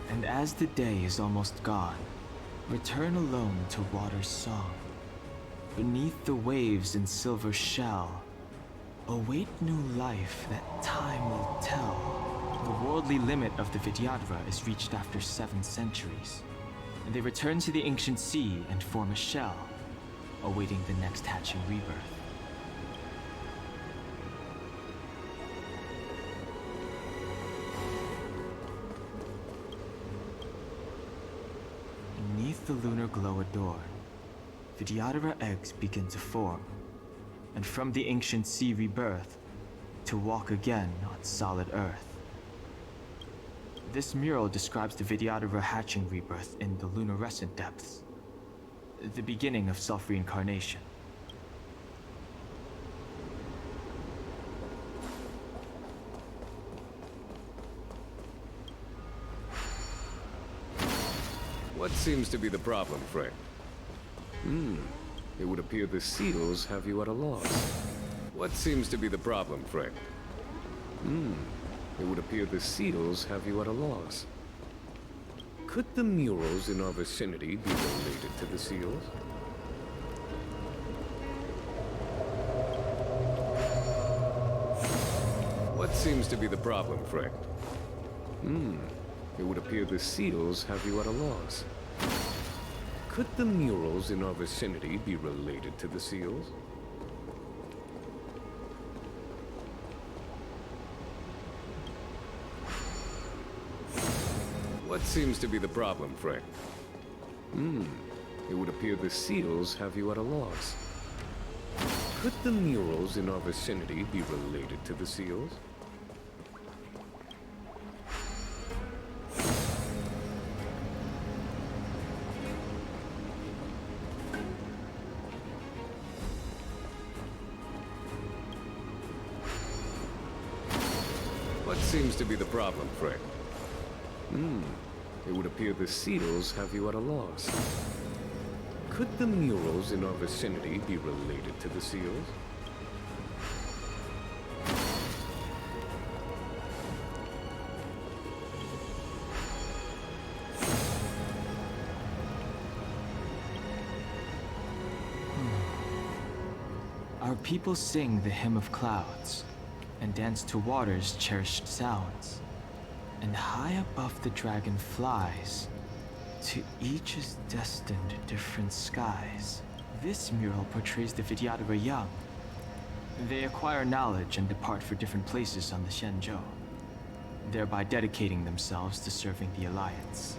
And as the day is almost gone, return alone to water's song. Beneath the waves in silver shell, await new life that time will tell. The worldly limit of the Vidyadhara is reached after 7 centuries, and they return to the ancient sea and form a shell, awaiting the next hatching rebirth. Beneath the lunar glow adorned, Vidyadhara eggs begin to form, and from the ancient sea rebirth, to walk again on solid earth. This mural describes the Vidyadhara hatching rebirth in the lunarescent depths, the beginning of self-reincarnation. What seems to be the problem, friend? It would appear the seals have you at a loss. What seems to be the problem, friend? It would appear the seals have you at a loss. Could the murals in our vicinity be related to the seals? What seems to be the problem, friend? It would appear the seals have you at a loss. Could the murals in our vicinity be related to the seals? What seems to be the problem, friend? It would appear the seals have you at a loss. Could the murals in our vicinity be related to the seals? What seems to be the problem, friend? It would appear the seals have you at a loss. Could the murals in our vicinity be related to the seals? Our people sing the hymn of clouds, and dance to water's cherished sounds. And high above the dragon flies, to each is destined different skies. This mural portrays the Vidyadhara young. They acquire knowledge and depart for different places on the Xianzhou, thereby dedicating themselves to serving the Alliance.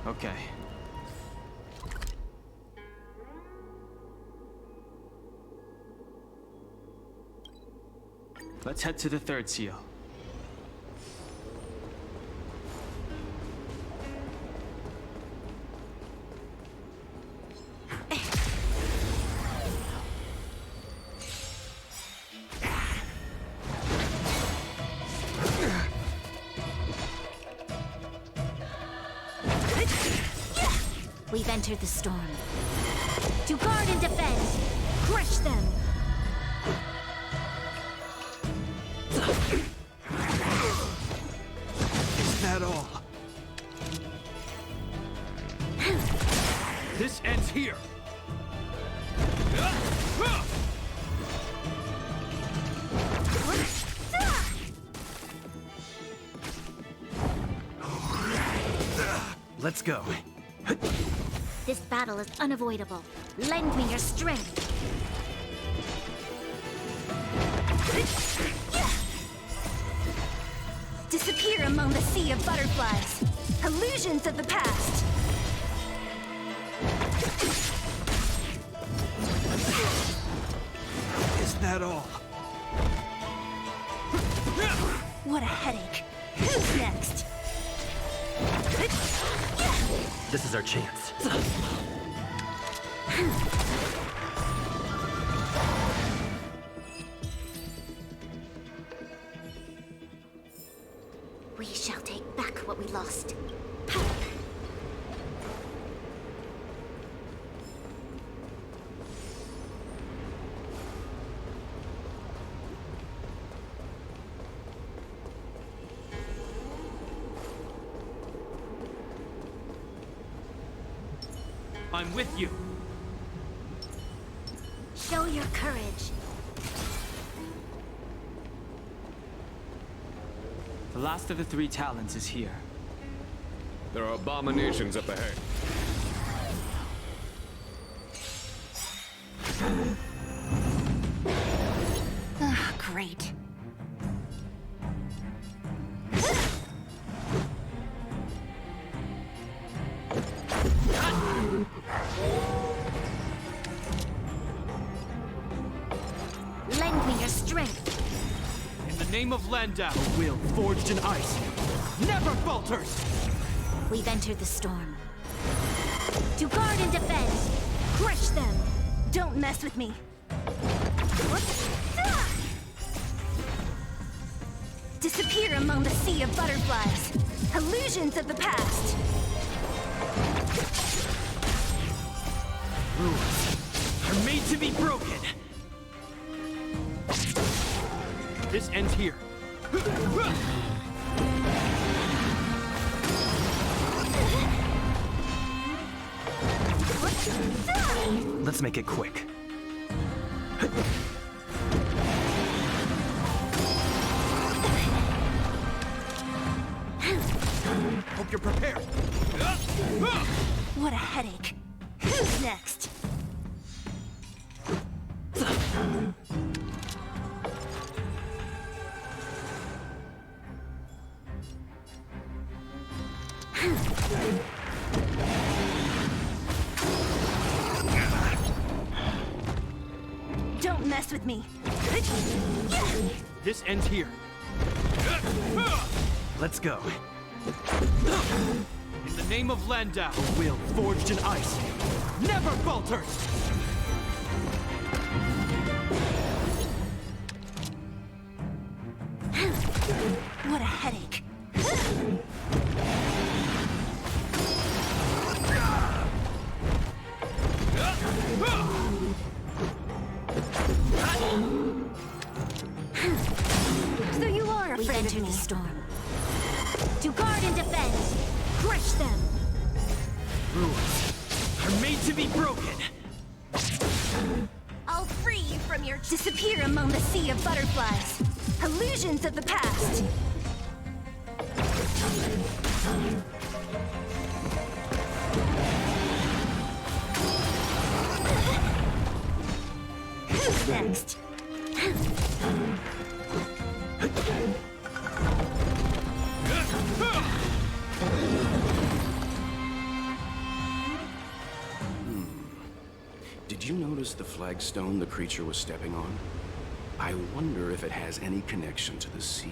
Okay. Let's head to the third seal. We've entered the storm. To guard and defend! Crush them! Is that all? This ends here! Let's go. This battle is unavoidable. Lend me your strength. Disappear among the sea of butterflies. Illusions of the past. Is that all? What a headache. Who's next? This is our chance. We shall take back what we lost. I'm with you. Show your courage. The last of the 3 talents is here. There are abominations up ahead. Ah, great. Lend me your strength. In the name of Landau, a will forged in ice never falters! We've entered the storm. To guard and defend! Crush them! Don't mess with me. Disappear among the sea of butterflies. Illusions of the past. Rules are made to be broken. This ends here. Let's make it quick. Hope you're prepared. What a headache. Who's next? Don't mess with me. This ends here. Let's go. In the name of Landau, a will forged in ice never falters! What a headache. So you are We've afraid of entered me. the storm. To guard and defend! Crush them! Rules are made to be broken! I'll free you from your... Disappear among the sea of butterflies. Illusions of the past. Who's next? Did you notice the flagstone the creature was stepping on? I wonder if it has any connection to the seal.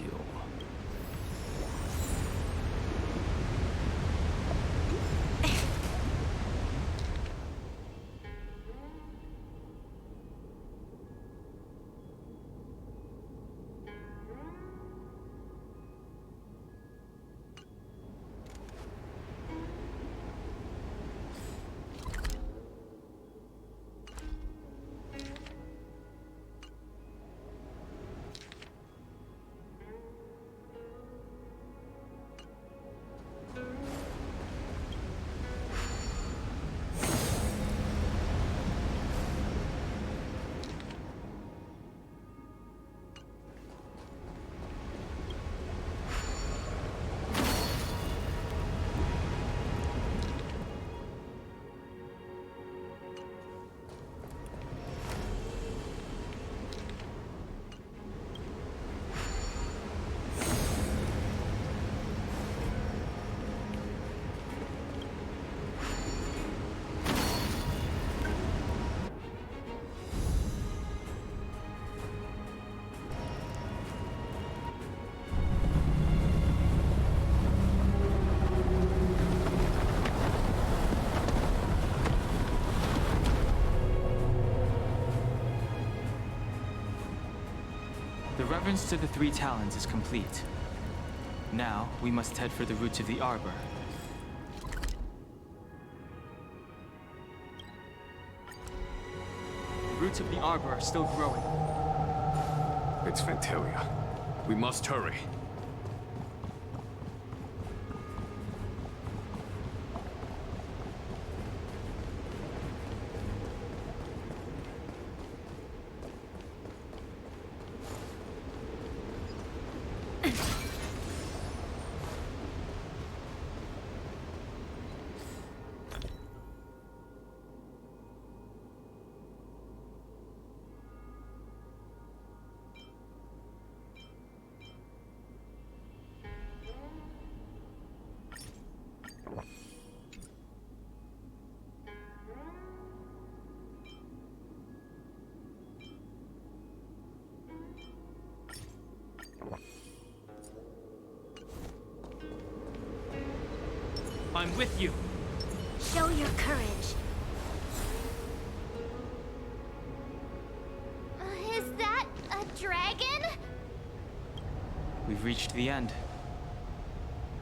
reverence to the Three Talons is complete. Now, we must head for the roots of the arbor. The roots of the arbor are still growing. It's Fantalia. We must hurry. I'm with you. Show your courage. Is that a dragon? We've reached the end.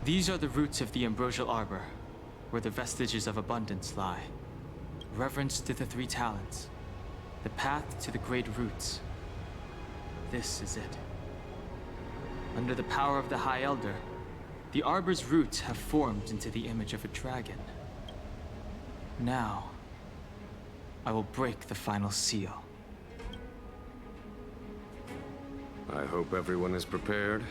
These are the roots of the ambrosial arbor, where the vestiges of abundance lie. Reverence to the Three Talons. The path to the great roots. This is it. Under the power of the High Elder, the arbor's roots have formed into the image of a dragon. Now, I will break the final seal. I hope everyone is prepared.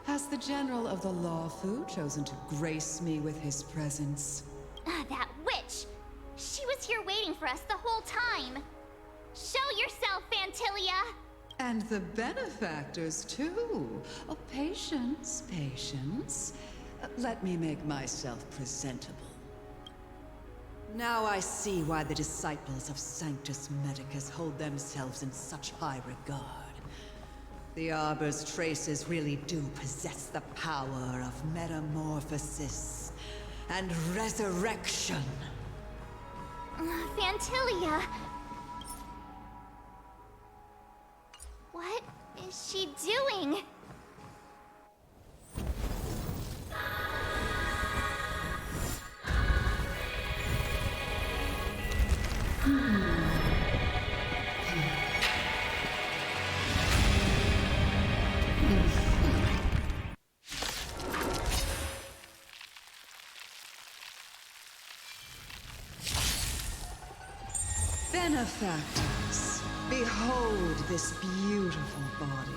Has the General of the Lawfu chosen to grace me with his presence? That witch! She was here waiting for us the whole time! Show yourself, Fantilia! And the benefactors, too. Oh, patience, patience. Let me make myself presentable. Now I see why the disciples of Sanctus Medicus hold themselves in such high regard. The Arbor's traces really do possess the power of metamorphosis and resurrection. Fantilia! What is she doing? Benefactors, behold this beautiful body.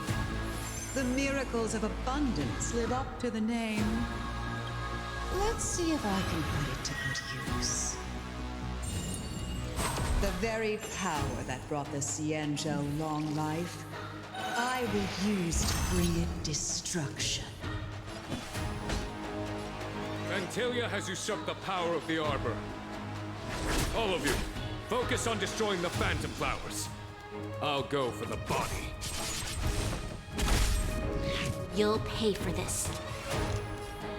The miracles of abundance live up to the name. Let's see if I can put it to good use. The very power that brought the Xianzhou long life, I will use to bring it destruction. Fantalia has usurped the power of the Arbor. All of you, focus on destroying the Phantom Flowers. I'll go for the body. You'll pay for this.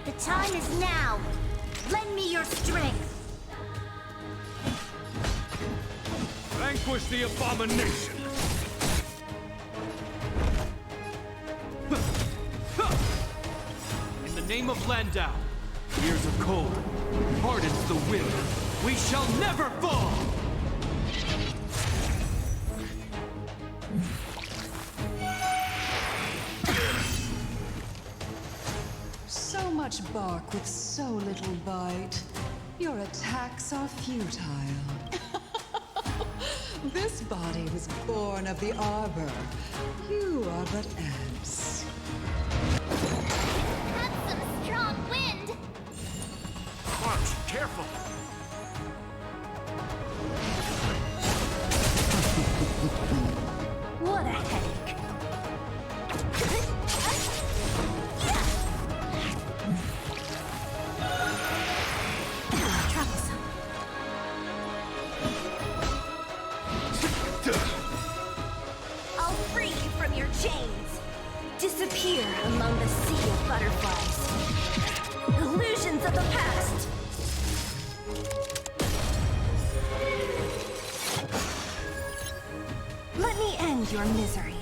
The time is now. Lend me your strength! Vanquish the abomination! In the name of Landau, years of cold, hardens the will. We shall never fall! So much bark with so little bite. Your attacks are futile. This body was born of the Arbor. You are but ants. That's some strong wind! March, careful! What a headache! Troublesome. I'll free you from your chains! Disappear among the sea of butterflies. Illusions of the past! Let me end your misery.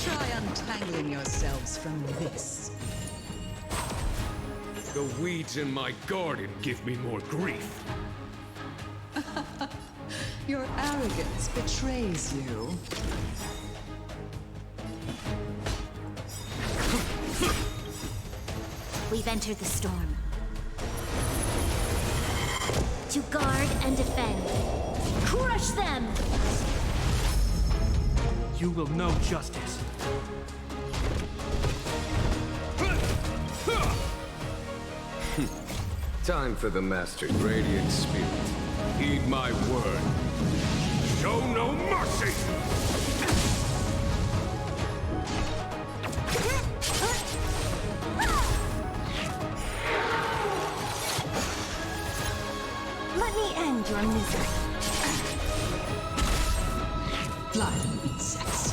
Try untangling yourselves from this. The weeds in my garden give me more grief. Your arrogance betrays you. We've entered the storm. To guard and defend. Crush them! You will know justice. Time for the Master's radiant spirit. Heed my word. Show no mercy! Let me end your misery. Flying insects.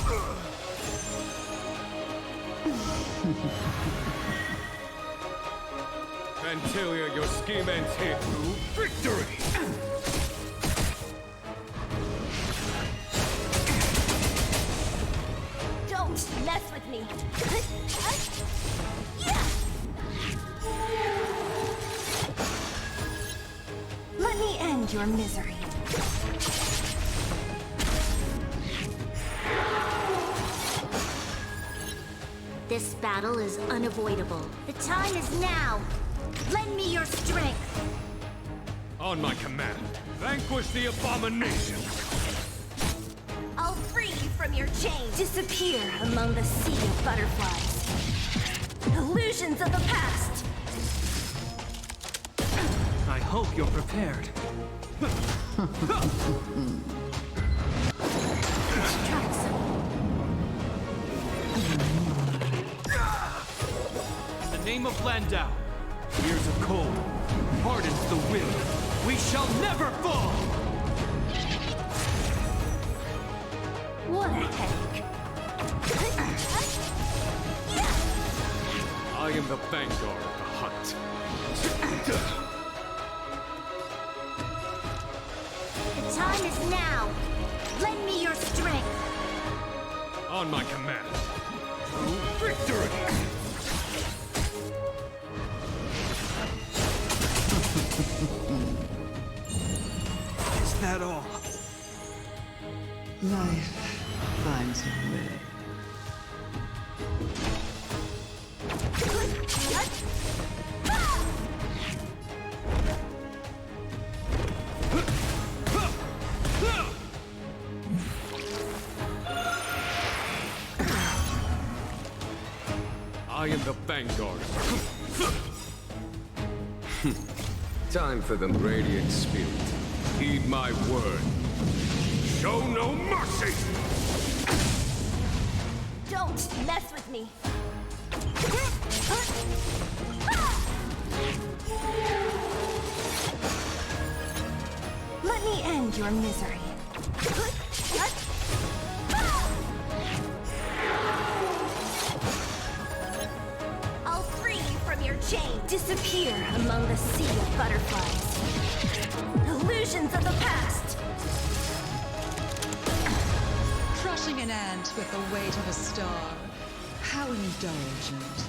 Antilia, your scheme ends here through victory! Don't mess with me. Let me end your misery. This battle is unavoidable. The time is now. Lend me your strength. On my command, vanquish the abomination! I'll free you from your chains. Disappear among the sea of butterflies. Illusions of the past. I hope you're prepared. In the name of Landau, years of cold, hardens the will. We shall never fall! What a headache. I am the vanguard of the hunt. The time is now. Lend me your strength. On my command. To victory! Is that all? Life finds a way. I am the vanguard. Time for the radiant spirit. Heed my word. Show no mercy! Don't mess with me. Let me end your misery. chains. Disappear among the sea of butterflies. Illusions of the past. Crushing an ant with the weight of a star. How indulgent.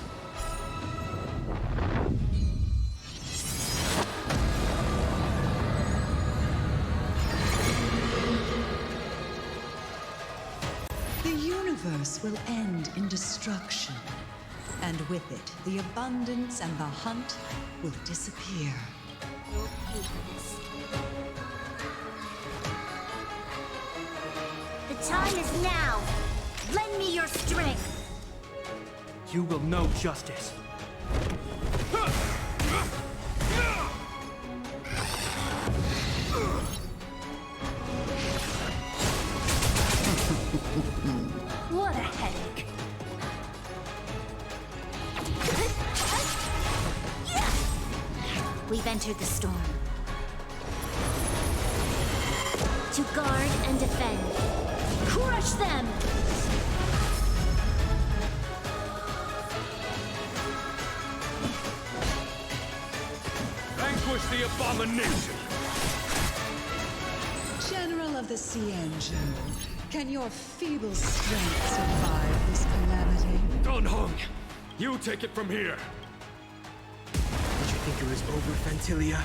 The universe will end in destruction, and with it, the abundance and the hunt will disappear. You'll pay for this. The time is now. Lend me your strength. You will know justice. What a headache. We've entered the storm. To guard and defend. Crush them! Vanquish the abomination! General of the Cianjo, can your feeble strength survive this calamity? Don Hung, you take it from here! Did you think it was over, Fantilia?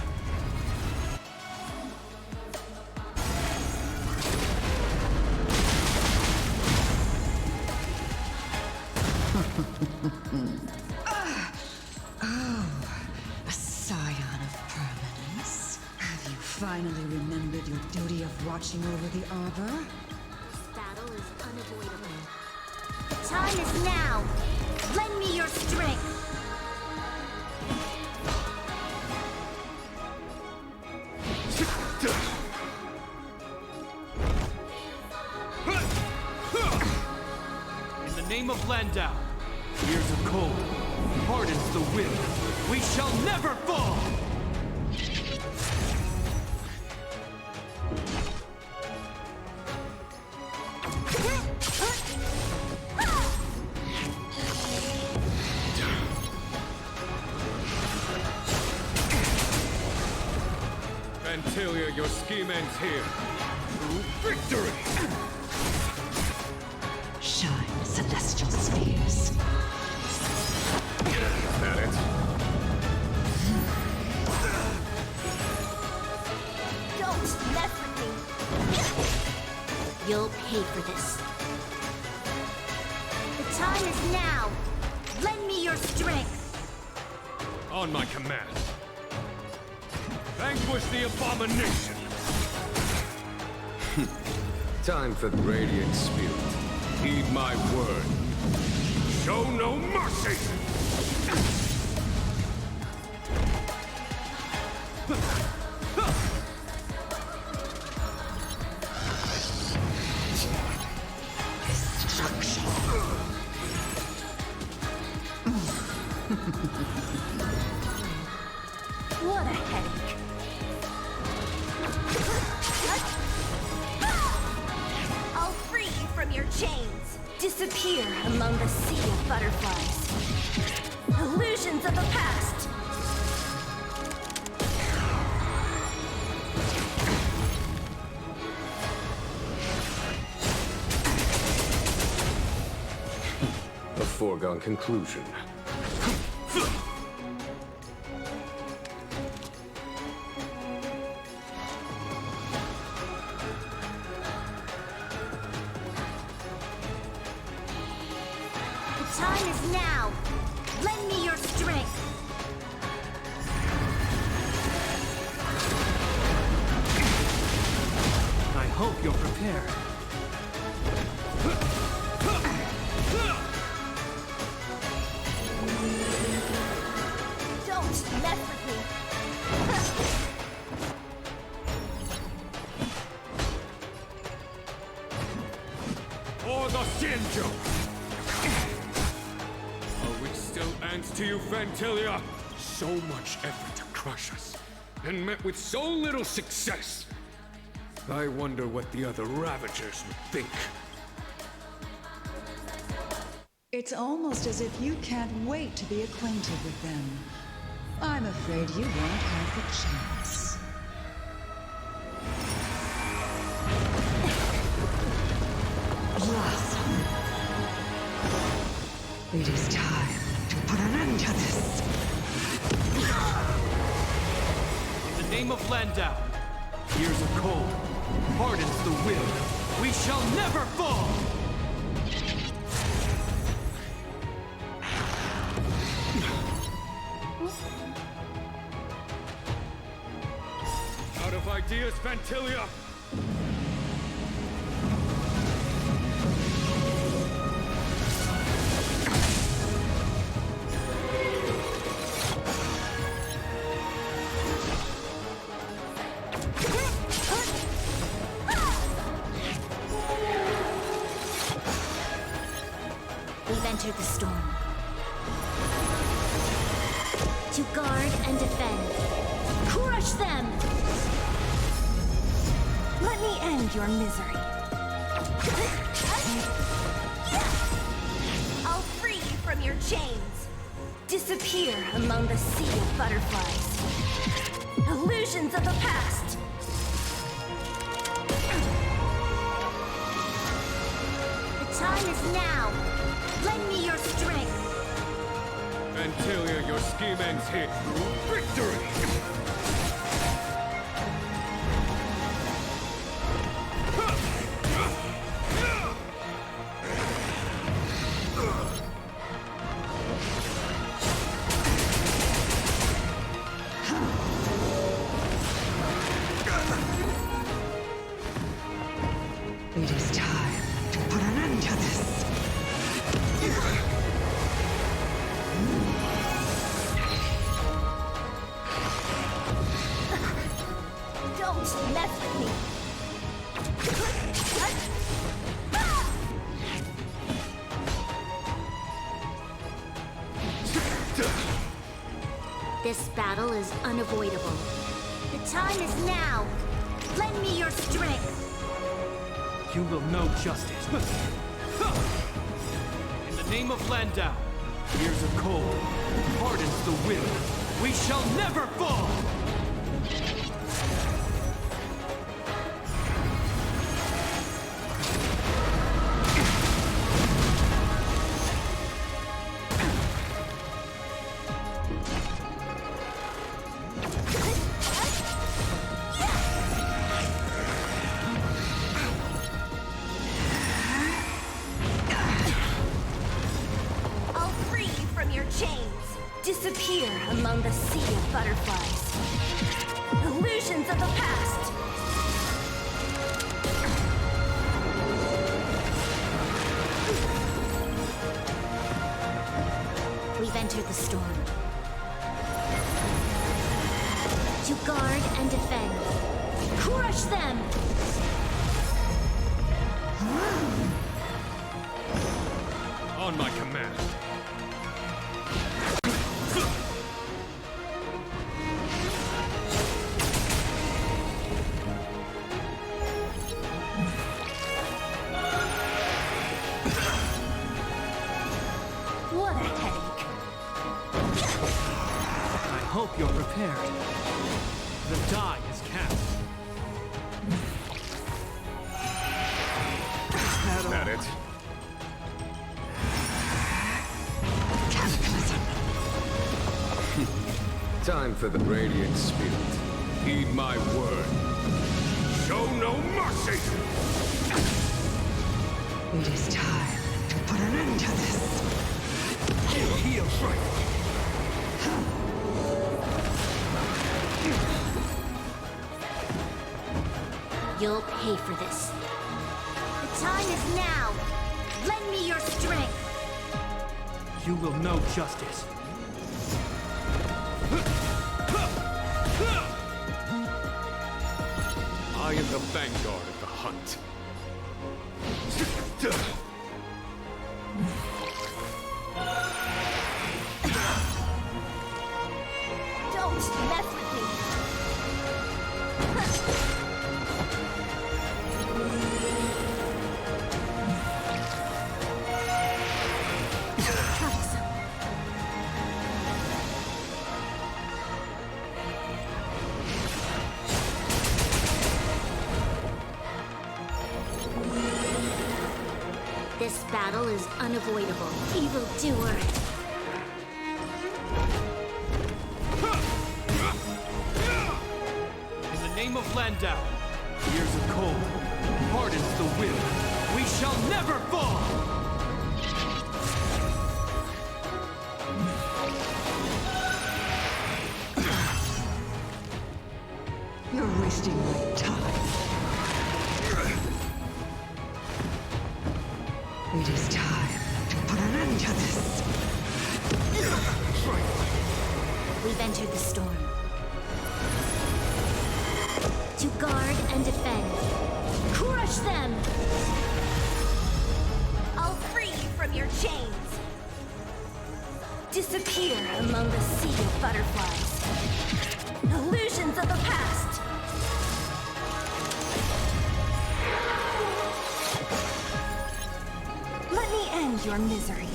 Oh, a scion of permanence. Have you finally remembered your duty of watching over the arbor? This battle is unavoidable. The time is now. Lend me your strength. In the name of Landau, years of cold, hardens the wind. We shall never fall! Fantilia, your scheme ends here. Through victory! Shine, celestial spheres. Is that it? Don't mess with me. You'll pay for this. The time is now. Lend me your strength. On my command. Vanquish the abomination! Time for the Radiant Spirit. Heed my word. Show no mercy! What a headache. I'll free you from your chains. Disappear among the sea of butterflies. Illusions of the past. A foregone conclusion. The time is now. Lend me your strength. I hope you're prepared. Don't mess with me. For the Shinjo! Are we still ants to you, Fantilia? So much effort to crush us, and met with so little success. I wonder what the other Ravagers would think. It's almost as if you can't wait to be acquainted with them. afraid you won't have the chance. Blossom. It is time to put an end to this. In the name of Landau, years of cold, hardens the will. We shall never fall! Out of ideas, Fantilia! We've entered the storm. To guard and defend. Crush them! Let me end your misery. I'll free you from your chains. Disappear among the sea of butterflies. Illusions of the past. The time is now. Lend me your strength. Fantilia, your scheme ends here. Victory! It is time to put an end to this. Don't mess with me. This battle is unavoidable. The time is now. Lend me your strength. You will know justice. In the name of Landau, years of cold, hardens the will. We shall never fall! I'll free you from your chains. Disappear among the sea of butterflies. Illusions of the past. We've entered the storm. To guard and defend. Crush them! On my command. What a headache. I hope you're prepared. The die is cast. Is that it? Time for the Radiant Spirit. Heed my word. Show no mercy! It is time to put an end to this. Heal right. You'll pay for this. The time is now. Lend me your strength. You will know justice. I am the vanguard of the hunt. Don't mess with me. This battle is unavoidable, evildoer. In the name of Landau, years of cold, hardens the will. We shall never fall! You're wasting my time. It is time to put an end to this. We've entered the storm. To guard and defend. Crush them! I'll free you from your chains. Disappear among the sea of butterflies. Illusions of the past. Let me end your misery.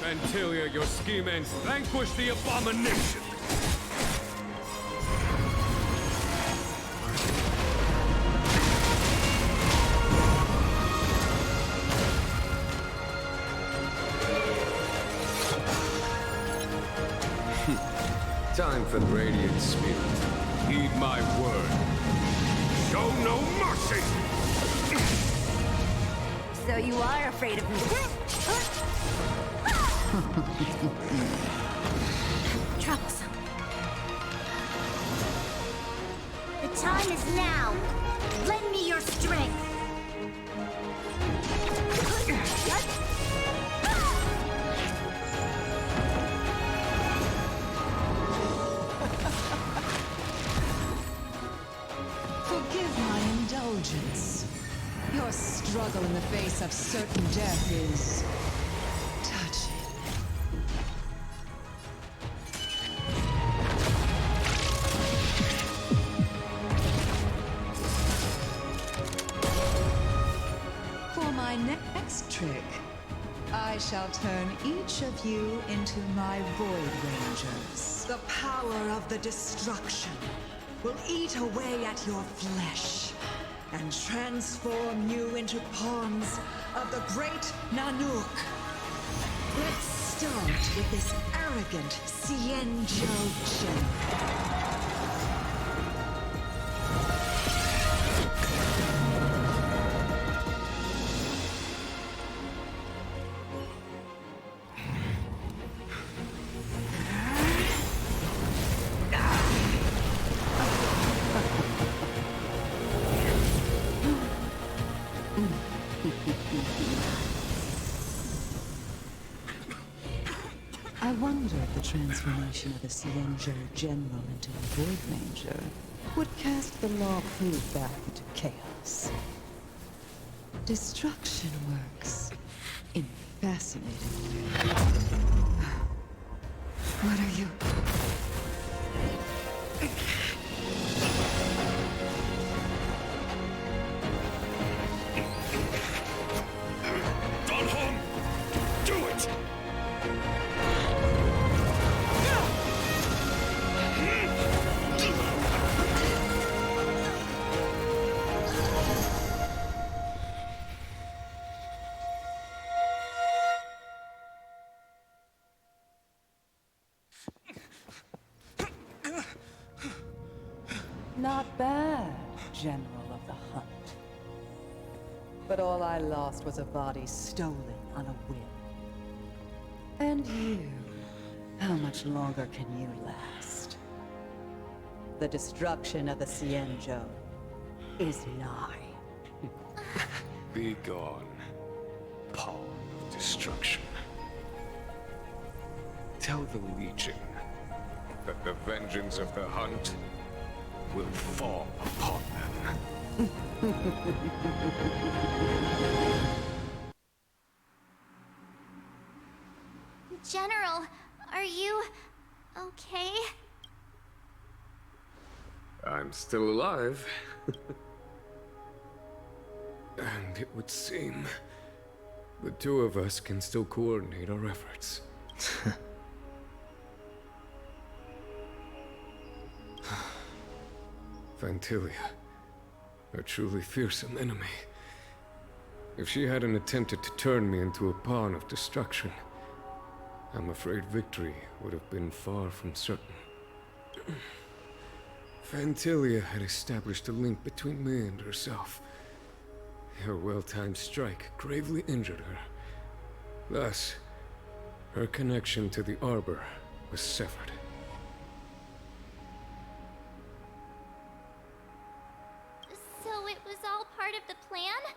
Fantilia, your scheme ends. Vanquish the abomination! Time for the Radiant Spirit. Heed my word. Show no mercy! So you are afraid of me. Troublesome. The time is now. Lend me your strength. Forgive my indulgence. Your struggle in the face of certain death is touching. For my next trick, I shall turn each of you into my Void Rangers. The power of the destruction will eat away at your flesh and transform you into pawns of the great Nanook. Let's start with this arrogant Xianzhou General. I wonder if the transformation of the Xianzhou General into a Void Ranger would cast the Law Food back into chaos. Destruction works in fascinating ways. What are you? Do it! Not bad, General of the Hunt. But all I lost was a body stolen on a whim. And you, how much longer can you last? The destruction of the Xianzhou is nigh. Be gone, pawn of destruction. Tell the Legion that the vengeance of the Hunt will fall upon them. General, are you okay? I'm still alive. And it would seem the two of us can still coordinate our efforts. Fantilia. A truly fearsome enemy. If she hadn't attempted to turn me into a pawn of destruction, I'm afraid victory would have been far from certain. Fantilia had established a link between me and herself. Her well-timed strike gravely injured her. Thus, her connection to the Arbor was severed. So it was all part of the plan?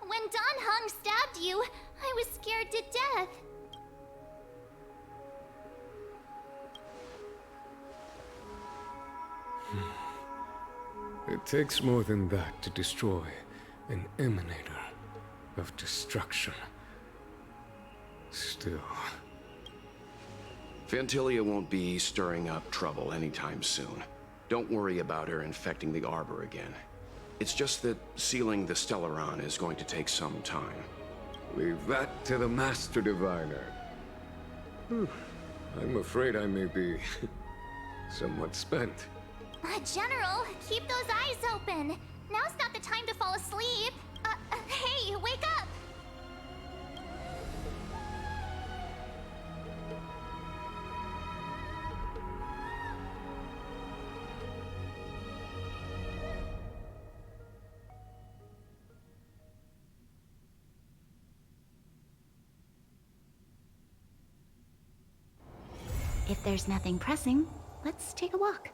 When Don Hung stabbed you, I was scared to death. It takes more than that to destroy an emanator of destruction. Still... Fantilia won't be stirring up trouble anytime soon. Don't worry about her infecting the Arbor again. It's just that sealing the Stellaron is going to take some time. Leave that to the Master Diviner. I'm afraid I may be somewhat spent. General, keep those eyes open. Now's not the time to fall asleep. Hey, wake up! If there's nothing pressing, let's take a walk.